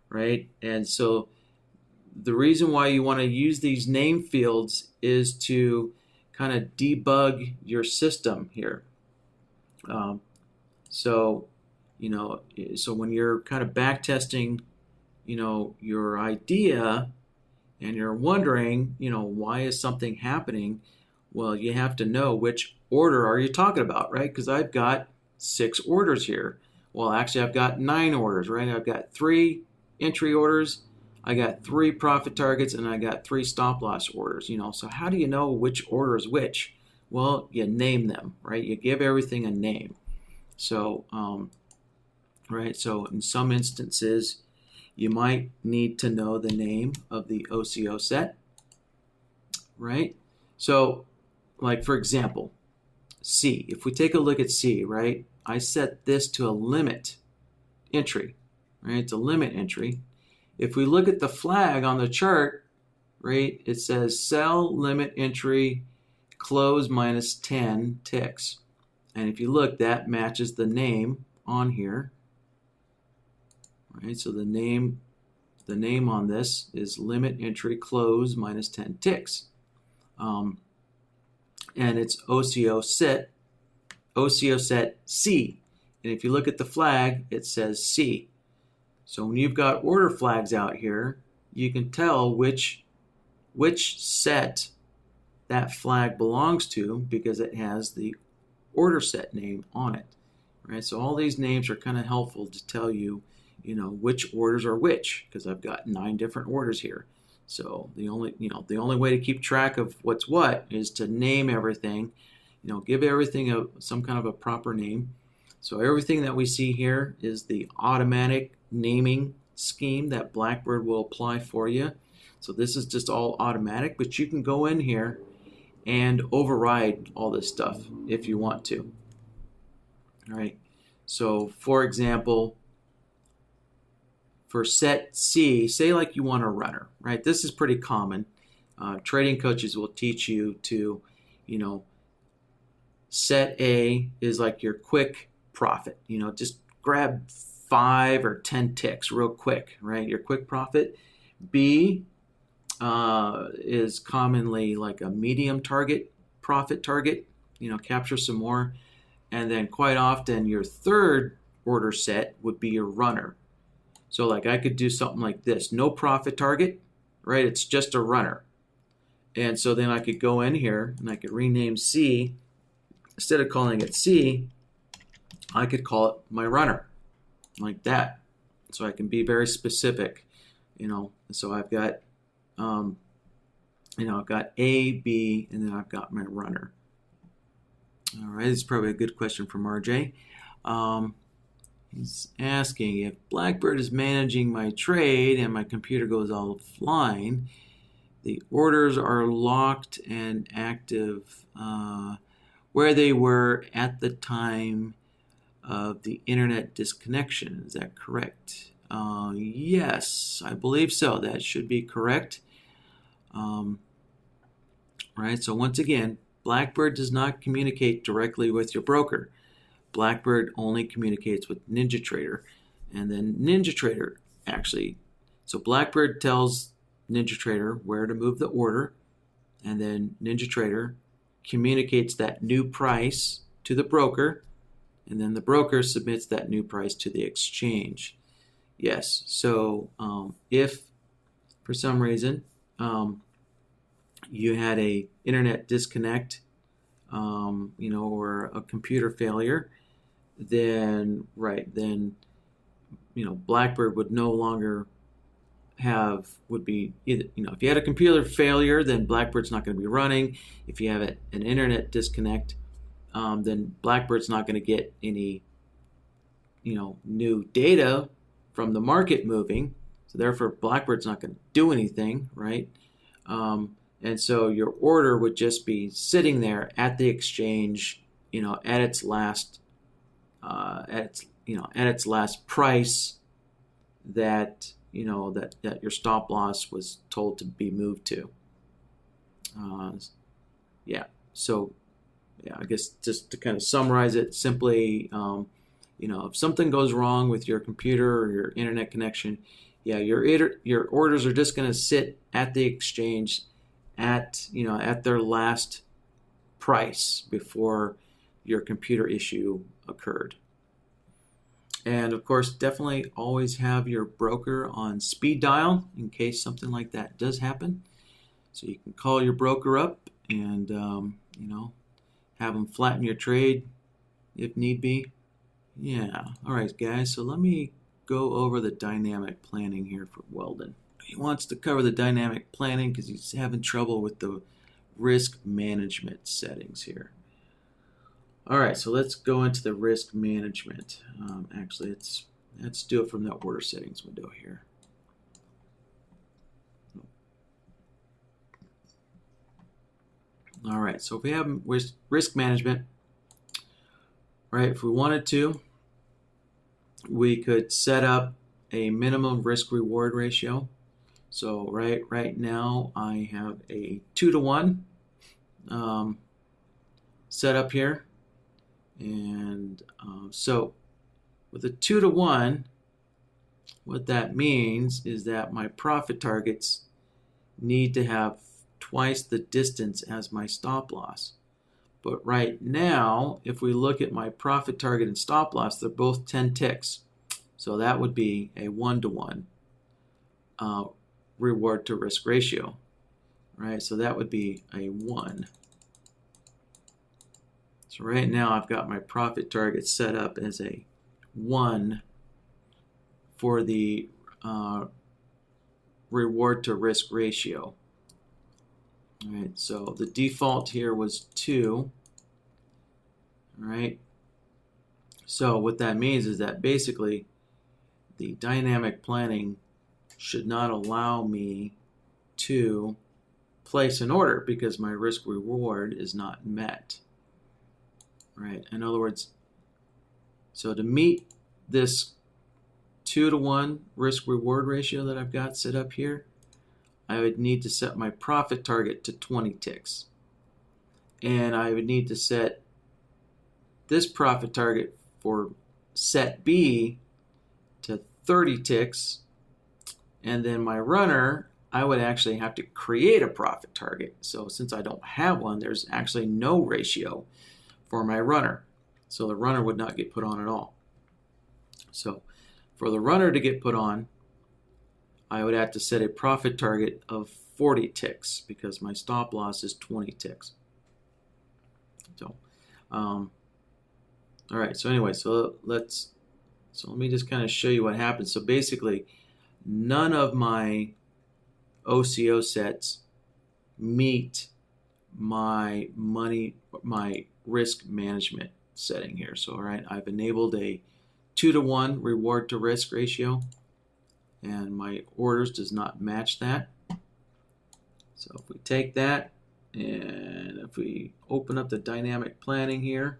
right? And so the reason why you want to use these name fields is to kind of debug your system here. So when you're kind of back testing, your idea and you're wondering, why is something happening? Well, you have to know which order are you talking about, right? Because I've got 6 orders here. Well, actually, I've got 9 orders, right? I've got 3 entry orders, I got 3 profit targets, and I got 3 stop loss orders. So how do you know which order is which? Well, you name them, right? You give everything a name. So, right. So in some instances, you might need to know the name of the OCO set, right? So like for example, C. If we take a look at C, right, I set this to a limit entry, right? It's a limit entry. If we look at the flag on the chart, right, it says sell limit entry close minus 10 ticks. And if you look, that matches the name on here, right? So the name on this is limit entry close minus 10 ticks. And it's OCO set C. And if you look at the flag, it says C. So when you've got order flags out here, you can tell which set that flag belongs to because it has the order set name on it, right? So all these names are kind of helpful to tell you, which orders are which, because I've got 9 different orders here. So the only way to keep track of what's what is to name everything, give everything some kind of a proper name. So everything that we see here is the automatic naming scheme that BlackBird will apply for you. So this is just all automatic, but you can go in here and override all this stuff if you want to. All right. So for example, for set C, say like you want a runner, right? This is pretty common. Trading coaches will teach you to, set A is like your quick profit. Just grab 5 or 10 ticks real quick, right? Your quick profit. B is commonly like a medium profit target, capture some more. And then quite often your third order set would be your runner. So like I could do something like this, no profit target, right? It's just a runner. And so then I could go in here and I could rename C. Instead of calling it C, I could call it my runner, like that. So I can be very specific, So I've got, I've got A, B, and then I've got my runner. All right, this is probably a good question from RJ. He's asking if BlackBird is managing my trade and my computer goes offline, the orders are locked and active where they were at the time of the internet disconnection. Is that correct? Yes, I believe so. That should be correct. Right, so once again, BlackBird does not communicate directly with your broker. BlackBird only communicates with NinjaTrader, and then NinjaTrader so BlackBird tells NinjaTrader where to move the order, and then NinjaTrader communicates that new price to the broker, and then the broker submits that new price to the exchange. Yes, so if for some reason you had a internet disconnect, or a computer failure, then BlackBird would no longer would be either, if you had a computer failure, then BlackBird's not going to be running. If you have an internet disconnect, then BlackBird's not going to get any, new data from the market moving. So therefore, BlackBird's not going to do anything, right? And so your order would just be sitting there at the exchange, at its last, at its last price that that your stop loss was told to be moved to. So I guess just to kind of summarize it simply, if something goes wrong with your computer or your internet connection, your orders are just going to sit at the exchange at their last price before your computer issue occurred. And of course, definitely always have your broker on speed dial in case something like that does happen. So you can call your broker up and have them flatten your trade if need be. Yeah. All right, guys. So let me go over the dynamic planning here for Weldon. He wants to cover the dynamic planning because he's having trouble with the risk management settings here. All right, so let's go into the risk management. Actually, let's do it from the order settings window here. All right, so if we have risk management, right, if we wanted to, we could set up a minimum risk reward ratio. So right now I have a 2-to-1 set up here, and so with a 2-to-1, what that means is that my profit targets need to have twice the distance as my stop loss. But right now, if we look at my profit target and stop loss, they're both 10 ticks. So that would be a 1-to-1 reward to risk ratio, right? So that would be a 1. So right now I've got my profit target set up as a 1 for the reward to risk ratio. All right, so the default here was 2. All right. So what that means is that basically the dynamic planning should not allow me to place an order because my risk reward is not met. Right? In other words, so to meet this 2-to-1 risk reward ratio that I've got set up here, I would need to set my profit target to 20 ticks. And I would need to set this profit target for set B to 30 ticks. And then my runner, I would actually have to create a profit target. So since I don't have one, there's actually no ratio for my runner. So the runner would not get put on at all. So for the runner to get put on, I would have to set a profit target of 40 ticks because my stop loss is 20 ticks. So, all right. So anyway, so let me just kind of show you what happens. So basically, none of my OCO sets meet my risk management setting here. So, all right, I've enabled a 2-to-1 reward to risk ratio, and my orders does not match that. So if we take that and if we open up the dynamic planning here,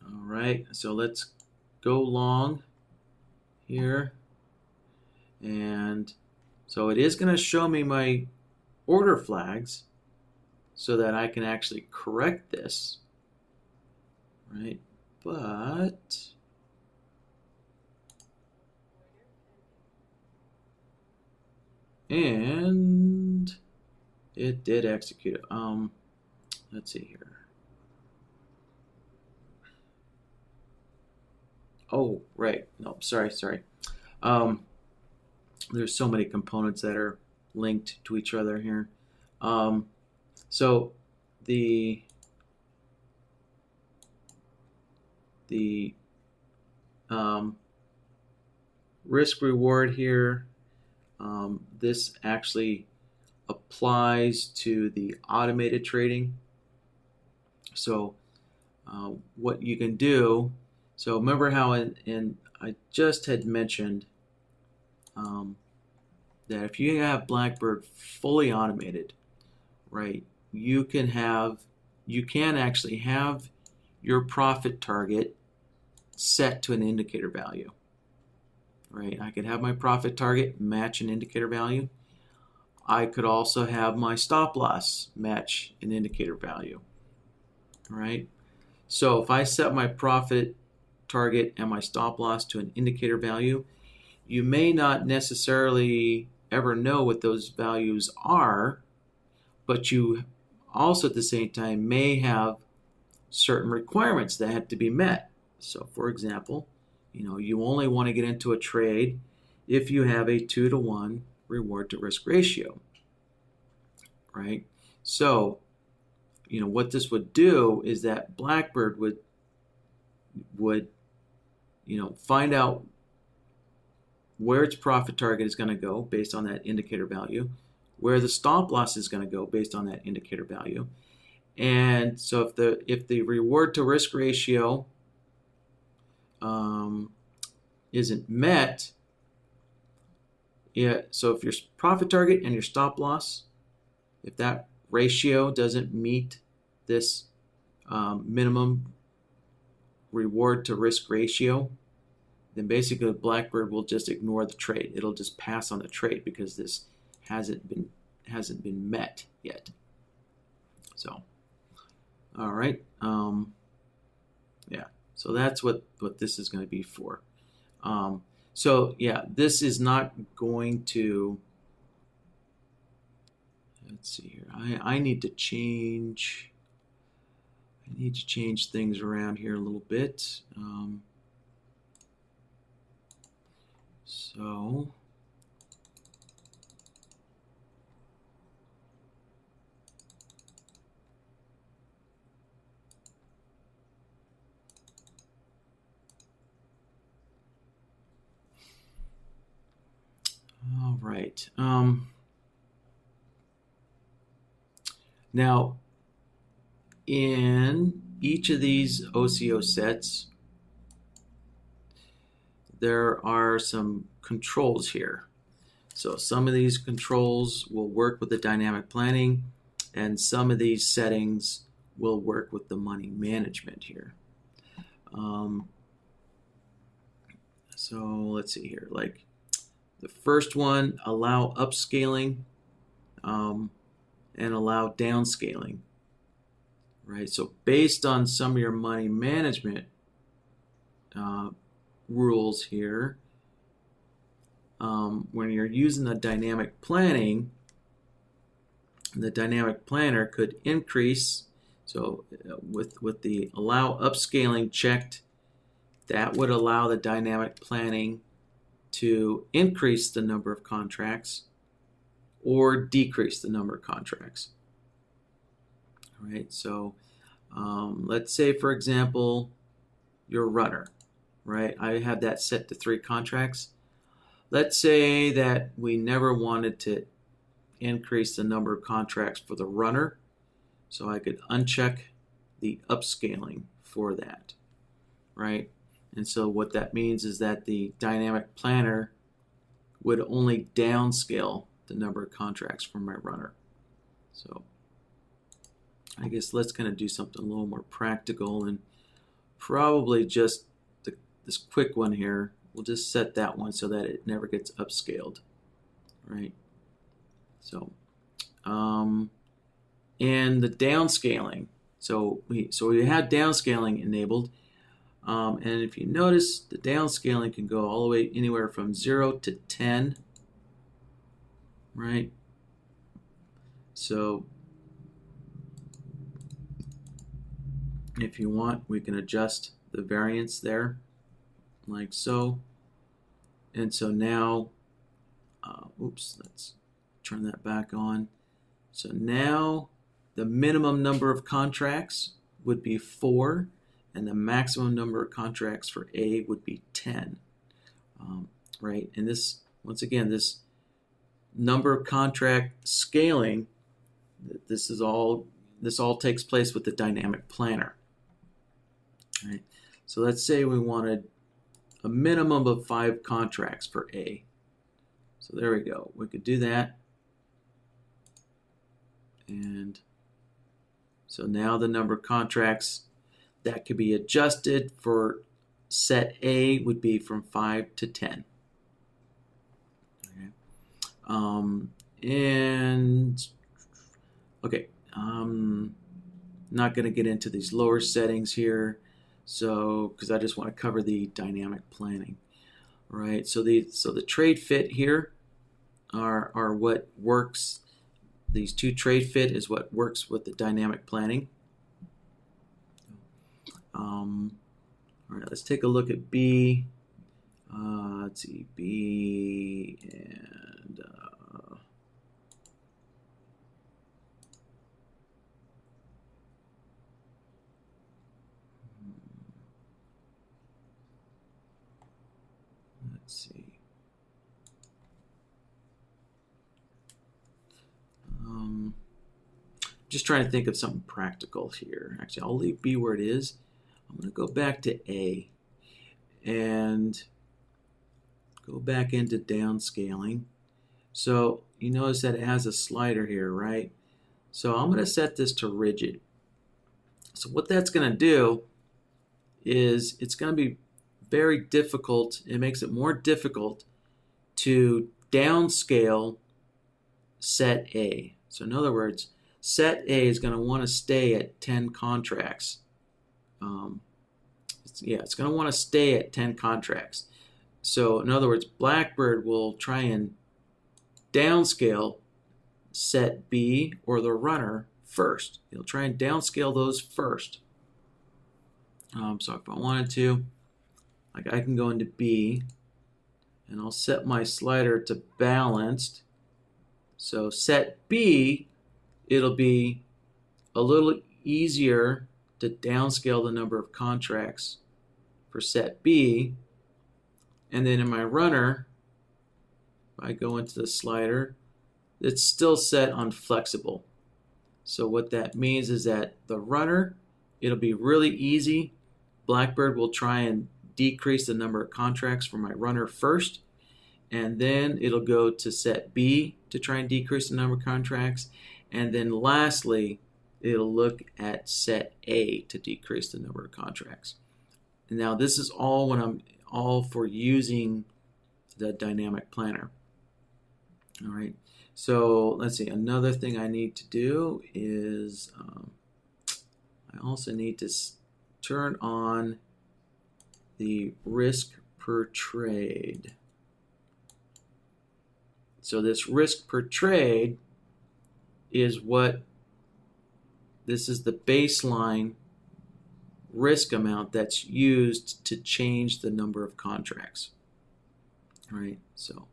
all right, so let's go long here, and so it is going to show me my order flags so that I can actually correct this, right? But and it did execute it. Let's see here. Oh, right. No, sorry. There's so many components that are linked to each other here. So the risk reward here, this actually applies to the automated trading. So what you can do, so remember how I just had mentioned that if you have BlackBird fully automated, right, you can actually have your profit target set to an indicator value. Right, I could have my profit target match an indicator value. I could also have my stop loss match an indicator value. Right, so if I set my profit target and my stop loss to an indicator value, you may not necessarily ever know what those values are, but you also at the same time may have certain requirements that have to be met. So for example, you only want to get into a trade if you have a 2-to-1 reward to risk ratio, right? So, what this would do is that BlackBird would find out where its profit target is going to go based on that indicator value, where the stop loss is going to go based on that indicator value. And so if the reward to risk ratio isn't met, yeah, so if your profit target and your stop loss, if that ratio doesn't meet this minimum reward to risk ratio, then basically BlackBird will just ignore the trade. It'll just pass on the trade because this hasn't been met yet. So, all right, yeah. So that's what this is going to be for. So yeah, this is not going to. Let's see here. I need to change. I need to change things around here a little bit. So all right. Now, in each of these OCO sets, there are some controls here. So some of these controls will work with the dynamic planning, and some of these settings will work with the money management here. So let's see here. Like the first one, allow upscaling and allow downscaling. Right. So based on some of your money management rules here, when you're using the dynamic planning, the dynamic planner could increase. So with the allow upscaling checked, that would allow the dynamic planning to increase the number of contracts or decrease the number of contracts. All right, so let's say, for example, your runner, right? I have that set to 3 contracts. Let's say that we never wanted to increase the number of contracts for the runner, so I could uncheck the upscaling for that, right? And so what that means is that the dynamic planner would only downscale the number of contracts for my runner. So I guess let's kind of do something a little more practical, and probably just this quick one here. We'll just set that one so that it never gets upscaled, right? So, and the downscaling. So we had downscaling enabled, and if you notice, the downscaling can go all the way anywhere from 0 to 10, right? So if you want, we can adjust the variance there, like so. And so now, oops, let's turn that back on. So now the minimum number of contracts would be 4, and the maximum number of contracts for A would be 10, right? And this, once again, this number of contract scaling, this all takes place with the dynamic planner. Right. So let's say we wanted a minimum of 5 contracts for A. So there we go. We could do that. And so now the number of contracts that could be adjusted for set A would be from 5 to 10. Okay. And okay, not going to get into these lower settings here. So, because I just want to cover the dynamic planning, right? So the trade fit here are what works. These 2 trade fit is what works with the dynamic planning. All right, let's take a look at B. Let's see, B and let's see. Just trying to think of something practical here. Actually, I'll leave B where it is. I'm going to go back to A and go back into downscaling. So you notice that it has a slider here, right? So I'm going to set this to rigid. So what that's going to do is it's going to be very difficult. It makes it more difficult to downscale set A. So in other words, set A is going to want to stay at 10 contracts. It's going to want to stay at 10 contracts. So in other words, BlackBird will try and downscale set B or the runner first. It'll try and downscale those first. So if I wanted to, like I can go into B and I'll set my slider to balanced. So set B, it'll be a little easier to downscale the number of contracts for set B. And then in my runner, if I go into the slider, it's still set on flexible. So what that means is that the runner, it'll be really easy. BlackBird will try and decrease the number of contracts for my runner first, and then it'll go to set B to try and decrease the number of contracts, and then lastly, it'll look at set A to decrease the number of contracts. And now this is all when I'm all for using the dynamic planner. All right. So let's see. Another thing I need to do is I also need to turn on the risk per trade. So this risk per trade is this is the baseline risk amount that's used to change the number of contracts. All right, so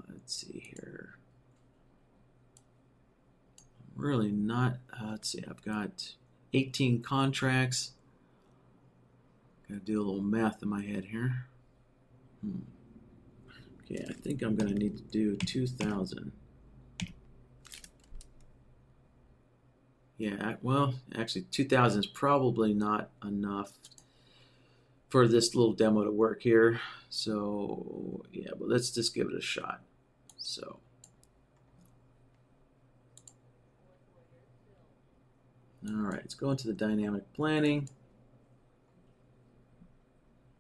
let's see here. I'm really not, let's see, I've got 18 contracts. Gotta do a little math in my head here. Okay, I think I'm gonna need to do 2,000. Yeah, well, actually 2,000 is probably not enough for this little demo to work here. So yeah, but let's just give it a shot. So all right, let's go into the dynamic planning.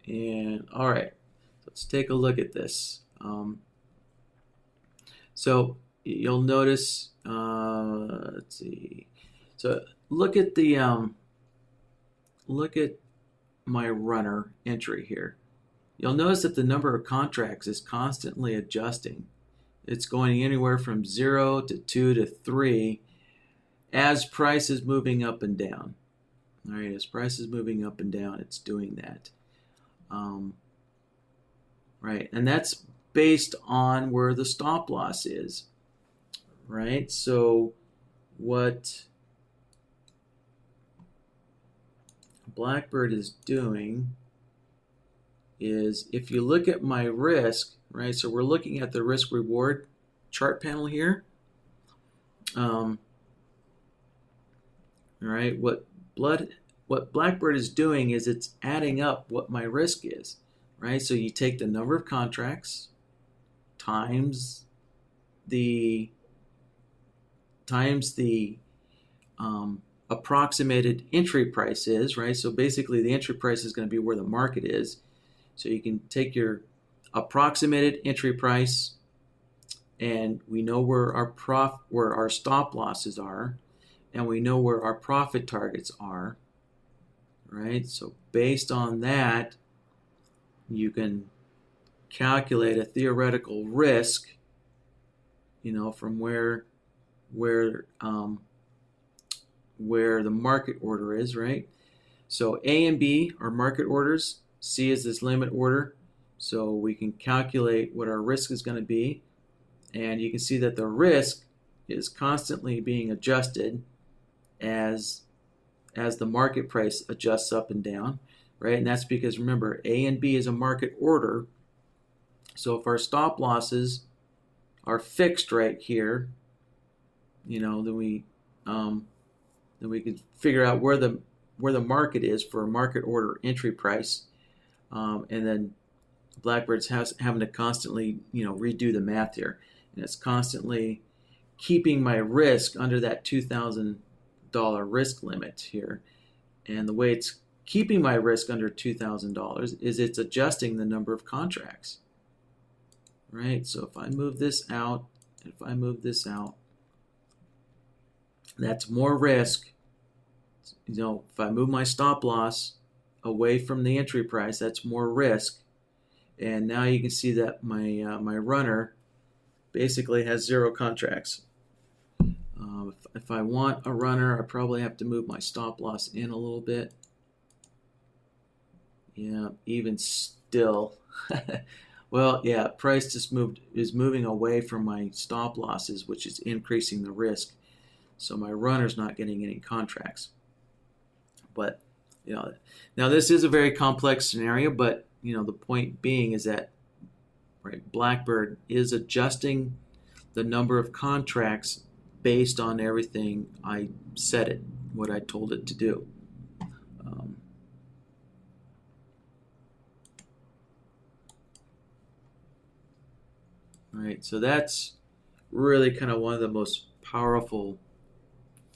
And all right, let's take a look at this. So you'll notice, let's see. So look at my runner entry here. You'll notice that the number of contracts is constantly adjusting. It's going anywhere from 0 to 2 to 3 as price is moving up and down. All right, as price is moving up and down, it's doing that. Right, and that's based on where the stop loss is. Right, so what BlackBird is doing is, if you look at my risk, right, so we're looking at the risk reward chart panel here. All right, what BlackBird is doing is it's adding up what my risk is, right? So you take the number of contracts times the approximated entry price is, right? So basically the entry price is going to be where the market is. So you can take your approximated entry price, and we know where our stop losses are, and we know where our profit targets are, right? So based on that, you can calculate a theoretical risk, from where the market order is, right? So A and B are market orders. C is this limit order. So we can calculate what our risk is going to be. And you can see that the risk is constantly being adjusted as the market price adjusts up and down, right? And that's because, remember, A and B is a market order. So if our stop losses are fixed right here, then we can figure out where the market is for a market order entry price, and then BlackBird's having to constantly, redo the math here, and it's constantly keeping my risk under that $2,000 risk limit here. And the way it's keeping my risk under $2,000 is it's adjusting the number of contracts. Right? So if I move this out, that's more risk. If I move my stop loss away from the entry price, that's more risk. And now you can see that my runner basically has 0 contracts. If I want a runner, I probably have to move my stop loss in a little bit. Yeah, even still. Well, yeah, price just is moving away from my stop losses, which is increasing the risk. So my runner's not getting any contracts. But now this is a very complex scenario, but the point being is that BlackBird is adjusting the number of contracts based on everything I set it, what I told it to do. Right, so that's really kind of one of the most powerful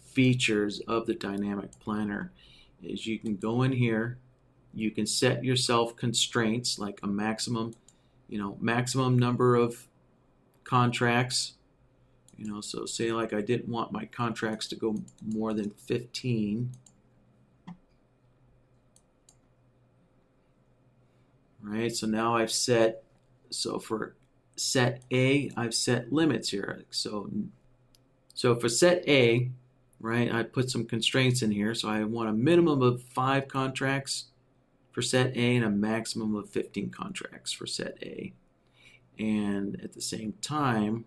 features of the dynamic planner is you can go in here, you can set yourself constraints like a maximum number of contracts. So say like I didn't want my contracts to go more than 15. Right, so now I've set, for set A, I've set limits here. So for set A, right, I put some constraints in here. So I want a minimum of 5 contracts for set A and a maximum of 15 contracts for set A. And at the same time,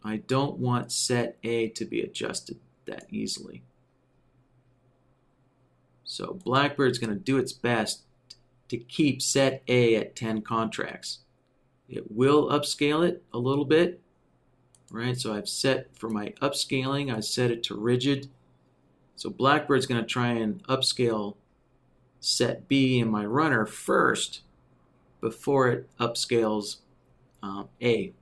I don't want set A to be adjusted that easily. So BlackBird's going to do its best to keep set A at 10 contracts. It will upscale it a little bit, right? So I've set for my upscaling, I set it to rigid. So BlackBird's going to try and upscale set B in my runner first before it upscales A.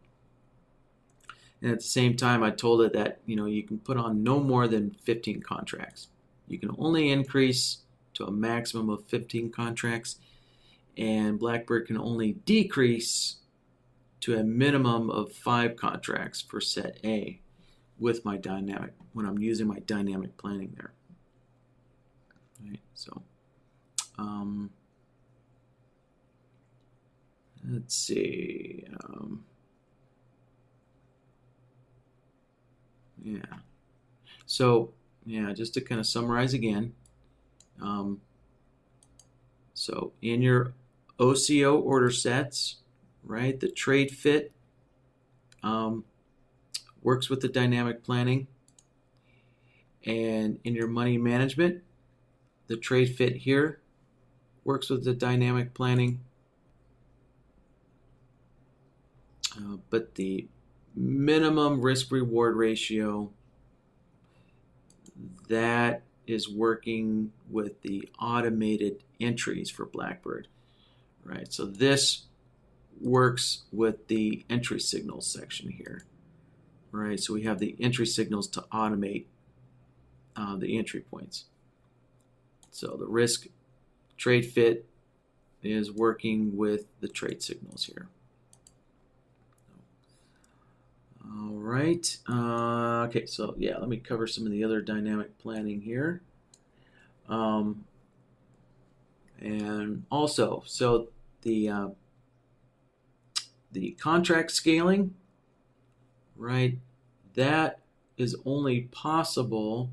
And at the same time, I told it that you can put on no more than 15 contracts. You can only increase to a maximum of 15 contracts, and BlackBird can only decrease to a minimum of 5 contracts for set A with my dynamic, when I'm using my dynamic planning there. Right, so let's see. So just to kind of summarize again. So in your OCO order sets, right, the trade fit works with the dynamic planning. And in your money management, the trade fit here works with the dynamic planning. But the minimum risk reward ratio, that is working with the automated entries for BlackBird, right? So this works with the entry signals section here, right? So we have the entry signals to automate the entry points. So the risk trade fit is working with the trade signals here. All right. Okay, so let me cover some of the other dynamic planning here. And also, so the contract scaling, right, that is only possible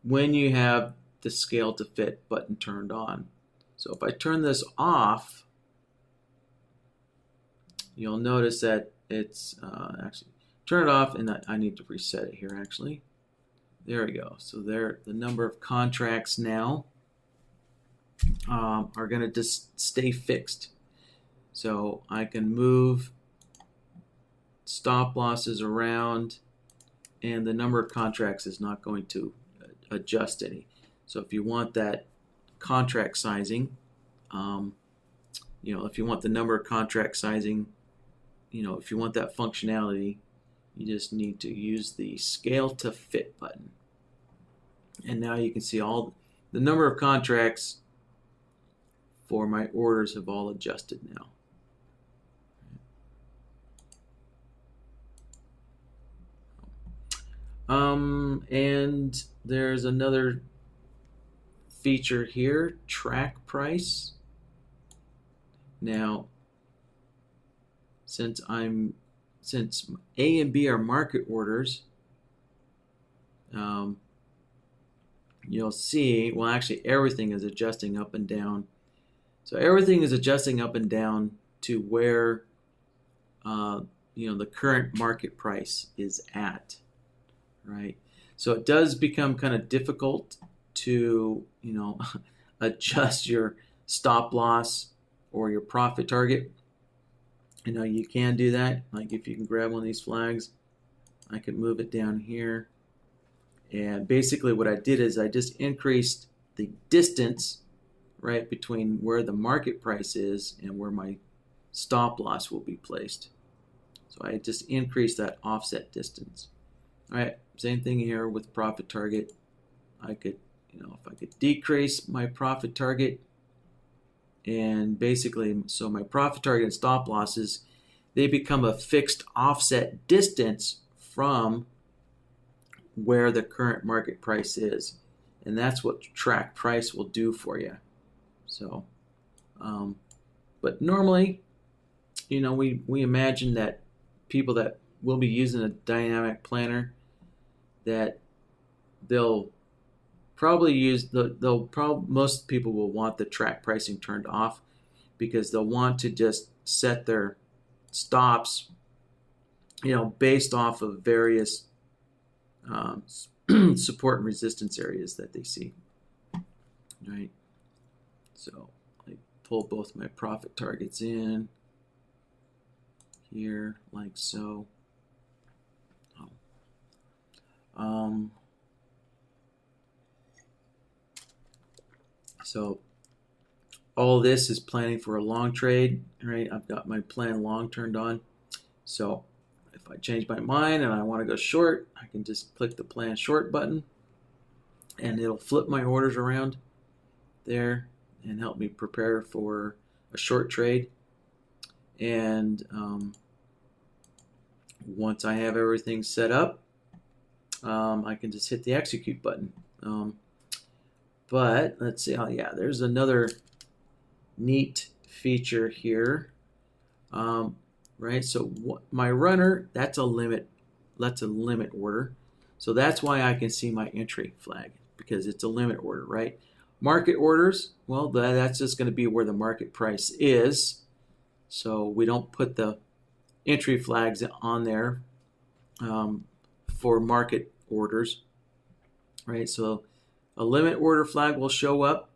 when you have the scale to fit button turned on. So if I turn this off, you'll notice that it's actually turn it off, and I need to reset it here actually. There we go. So there, the number of contracts now are going to just stay fixed. So I can move stop losses around, and the number of contracts is not going to adjust any. So if you want that contract sizing. You know, if you want the number of contract sizing, you know, if you want that functionality, you just need to use the scale to fit button. And now you can see all the number of contracts for my orders have all adjusted now. And there's another feature here, track price. Now, since A and B are market orders, you'll see, well, actually everything is adjusting up and down. So everything is adjusting up and down to where you know, the current market price is at, right? So it does become kind of difficult to, you know, adjust your stop loss or your profit target. You know, you can do that. Like if you can grab one of these flags, I could move it down here. And basically what I did is I just increased the distance, right, between where the market price is and where my stop loss will be placed. So I just increased that offset distance. All right, same thing here with profit target. I could, you know, if I could decrease my profit target, and basically, so my profit target and stop losses, they become a fixed offset distance from where the current market price is. And that's what track price will do for you. So, but normally, you know, we imagine that people that will be using a dynamic planner, that they'll probably use most people will want the track pricing turned off, because they'll want to just set their stops, you know, based off of various support and resistance areas that they see, right? So I pull both my profit targets in here like so. So all this is planning for a long trade, right? I've got my plan long turned on. So if I change my mind and I want to go short, I can just click the plan short button and it'll flip my orders around there and help me prepare for a short trade. And once I have everything set up, I can just hit the execute button. But let's see, oh yeah, there's another neat feature here. Right, so my runner, that's a limit order. So that's why I can see my entry flag, because it's a limit order, right? Market orders, well, that's just going to be where the market price is. So we don't put the entry flags on there for market orders, right? So a limit order flag will show up,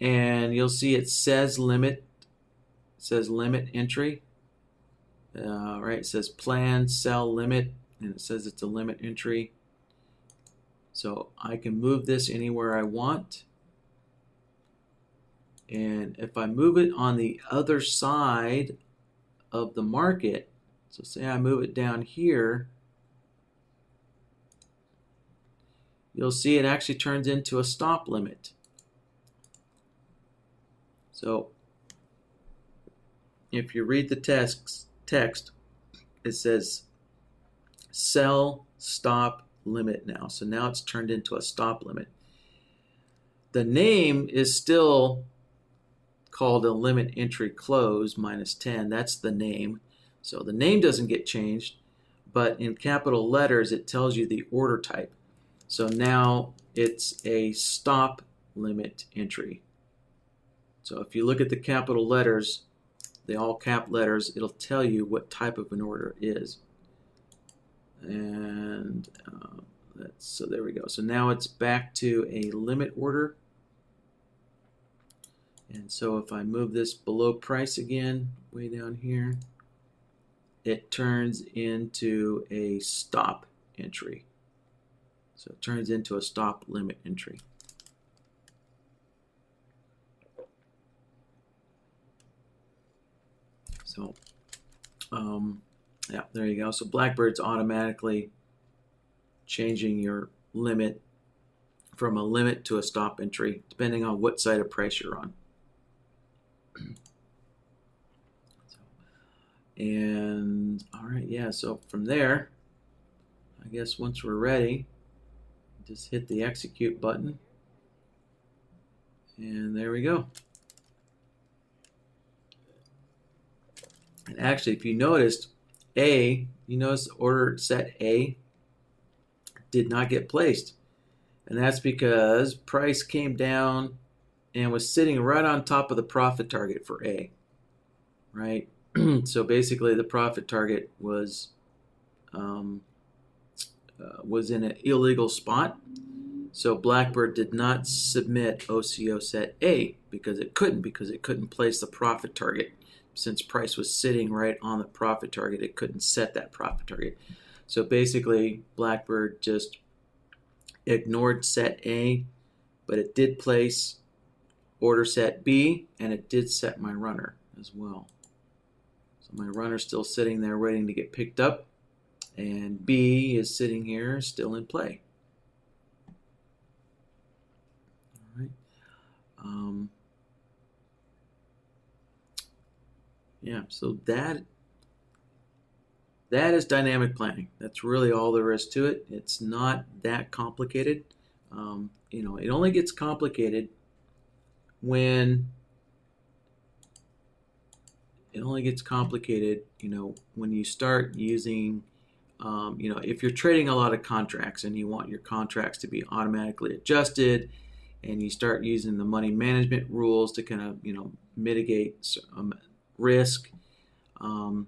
and you'll see it says limit entry. Right, it says plan sell limit, and it says it's a limit entry. So I can move this anywhere I want. And if I move it on the other side of the market, so say I move it down here, you'll see it actually turns into a stop limit. So if you read the text, it says sell stop limit now. So now it's turned into a stop limit. The name is still called a limit entry close -10. That's the name. So the name doesn't get changed, but in capital letters it tells you the order type. So now it's a stop limit entry. So if you look at the capital letters, the all cap letters, it'll tell you what type of an order is. And so there we go. So now it's back to a limit order. And so if I move this below price again, way down here, it turns into a stop entry. So it turns into a stop limit entry. So yeah, there you go. So BlackBird's automatically changing your limit from a limit to a stop entry, depending on what side of price you're on. And all right, yeah, so from there, I guess once we're ready, just hit the execute button. And there we go. And actually, if you noticed, you notice order set A did not get placed. And that's because price came down and was sitting right on top of the profit target for A, right? So basically the profit target was in an illegal spot. So BlackBird did not submit OCO set A because it couldn't place the profit target. Since price was sitting right on the profit target, it couldn't set that profit target. So basically BlackBird just ignored set A, but it did place order set B, and it did set my runner as well. So my runner's still sitting there waiting to get picked up, and B is sitting here still in play. All right. Yeah, so that is dynamic planning. That's really all there is to it. It's not that complicated. It only gets complicated when when you start using, if you're trading a lot of contracts and you want your contracts to be automatically adjusted, and you start using the money management rules to kind of, mitigate risk, and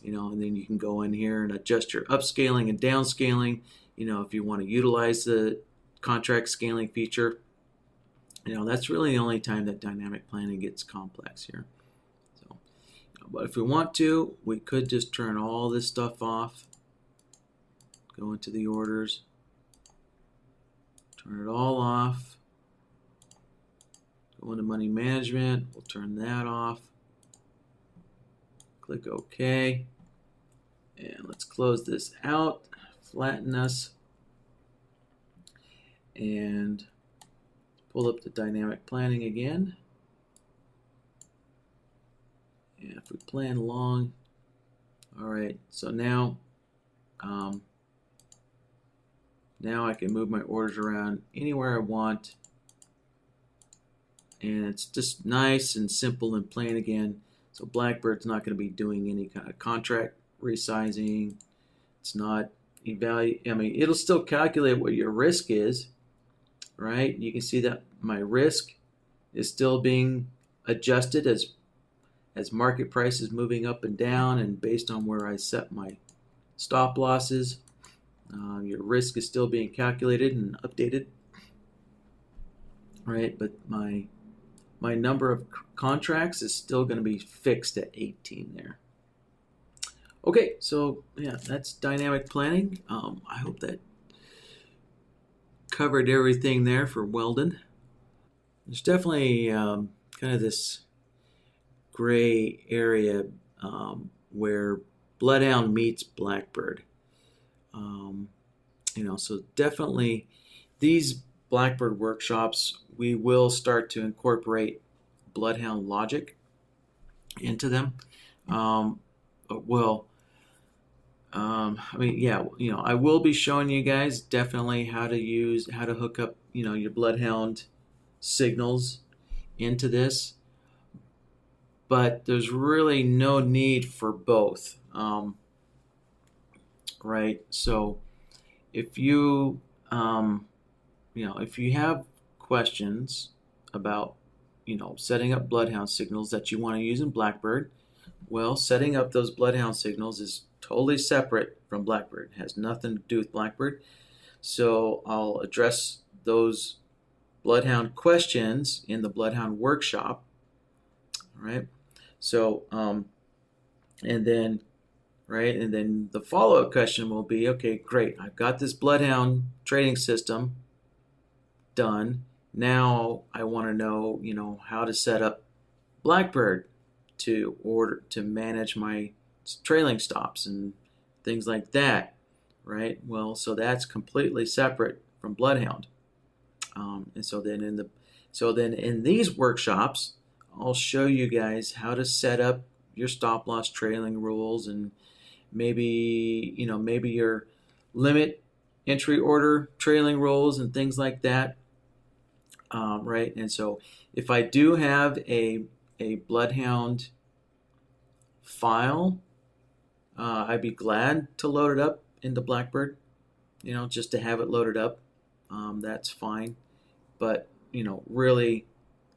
then you can go in here and adjust your upscaling and downscaling, if you want to utilize the contract scaling feature. That's really the only time that dynamic planning gets complex here. So, but if we want to, we could just turn all this stuff off, go into the orders, turn it all off, go into money management, we'll turn that off, click OK, and let's close this out, flatten us, and pull up the dynamic planning again. And if we plan long, all right, so now I can move my orders around anywhere I want, and it's just nice and simple and plain again. So BlackBird's not going to be doing any kind of contract resizing. It's not it'll still calculate what your risk is, right? You can see that my risk is still being adjusted as market price is moving up and down, and based on where I set my stop losses, your risk is still being calculated and updated, right? But my number of contracts is still going to be fixed at 18 there. Okay, so yeah, that's dynamic planning. I hope that covered everything there for Weldon. There's definitely kind of this gray area where Bloodhound meets Blackbird. So definitely these Blackbird workshops, we will start to incorporate Bloodhound logic into them. I will be showing you guys definitely how to hook up, your Bloodhound signals into this, but there's really no need for both, right? So if you, if you have questions about, setting up Bloodhound signals that you want to use in Blackbird, well, setting up those Bloodhound signals is totally separate from Blackbird. It has nothing to do with Blackbird. So I'll address those Bloodhound questions in the Bloodhound workshop. All right. So, and then the follow-up question will be, okay, great. I've got this Bloodhound trading system done. Now I want to know, how to set up Blackbird to manage my trailing stops and things like that, right? Well, so that's completely separate from Bloodhound. And so then in these workshops, I'll show you guys how to set up your stop loss trailing rules, and maybe your limit entry order trailing rules and things like that, right? And so if I do have a Bloodhound file, I'd be glad to load it up into BlackBird, just to have it loaded up. That's fine. But, really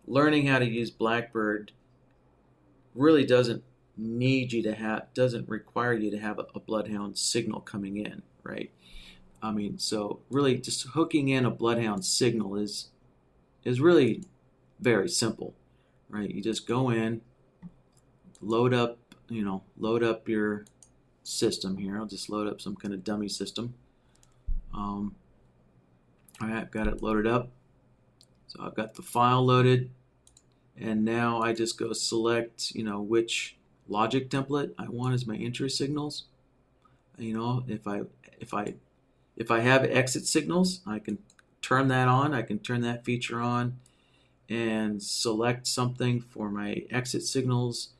learning how to use BlackBird really doesn't require you to have a Bloodhound signal coming in, right? I mean, so really just hooking in a Bloodhound signal is really very simple, right? You just go in, load up your system here. I'll just load up some kind of dummy system. All right, I've got it loaded up. So I've got the file loaded, and now I just go select, which logic template I want as my entry signals. If I have exit signals, I can turn that on. I can turn that feature on and select something for my exit signals.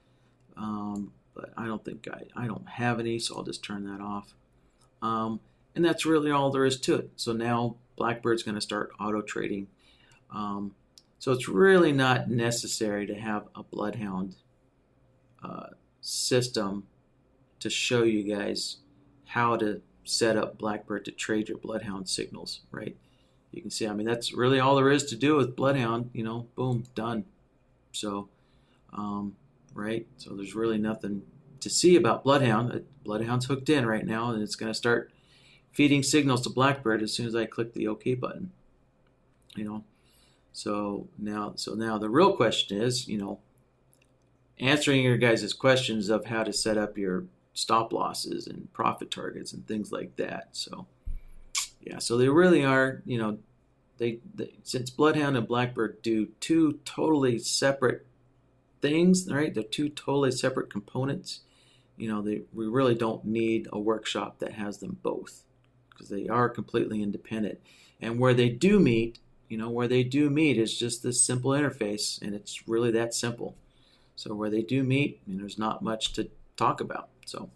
But I don't have any, so I'll just turn that off. And that's really all there is to it. So now BlackBird's going to start auto trading. So it's really not necessary to have a Bloodhound system to show you guys how to set up BlackBird to trade your Bloodhound signals, right? You can see, I mean, that's really all there is to do with Bloodhound, boom, done. So, right, so there's really nothing to see about Bloodhound. Bloodhound's hooked in right now, and it's going to start feeding signals to BlackBird as soon as I click the OK button. So now the real question is, answering your guys' questions of how to set up your stop losses and profit targets and things like that. So yeah, so they really are, they since Bloodhound and BlackBird do two totally separate things, right? They're two totally separate components. We really don't need a workshop that has them both, because they are completely independent. And where they do meet, is just this simple interface, and it's really that simple. So where they do meet, there's not much to talk about. So,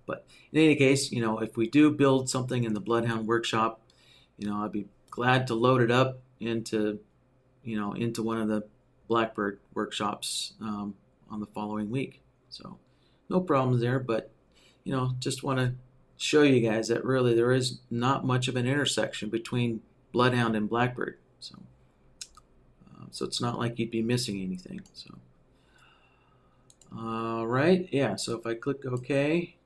but in any case, if we do build something in the Bloodhound workshop, I'd be glad to load it up into one of the BlackBird workshops on the following week. So no problems there, but just want to show you guys that really there is not much of an intersection between Bloodhound and BlackBird. So it's not like you'd be missing anything. So all right, yeah, so if I click OK,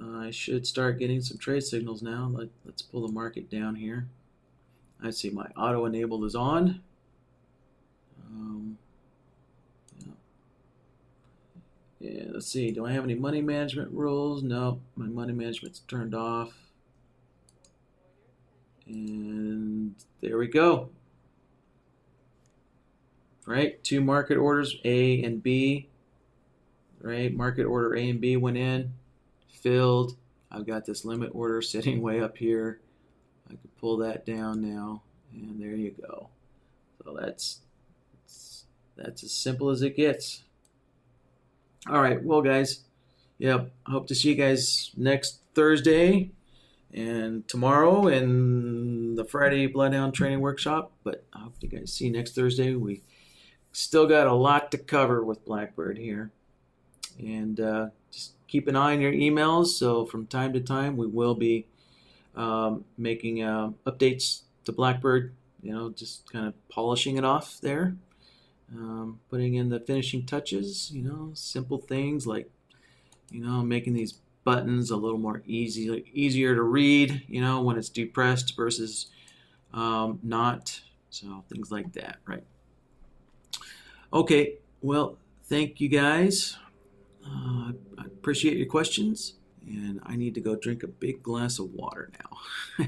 I should start getting some trade signals now. Let's pull the market down here. I see my auto enabled is on. Yeah, let's see, do I have any money management rules? No, my money management's turned off. And there we go. Right, two market orders, A and B. Right, market order A and B went in, filled. I've got this limit order sitting way up here. I can pull that down now, and there you go. So that's as simple as it gets. All right, well, guys, I hope to see you guys next Thursday and tomorrow in the Friday Bloodhound training workshop. But I hope you guys see you next Thursday. We still got a lot to cover with BlackBird here. And just keep an eye on your emails. So from time to time, we will be making updates to BlackBird, just kind of polishing it off there. Putting in the finishing touches, simple things like, making these buttons a little more easier to read, when it's depressed versus not. So things like that, right? Okay, well, thank you guys. I appreciate your questions, and I need to go drink a big glass of water now.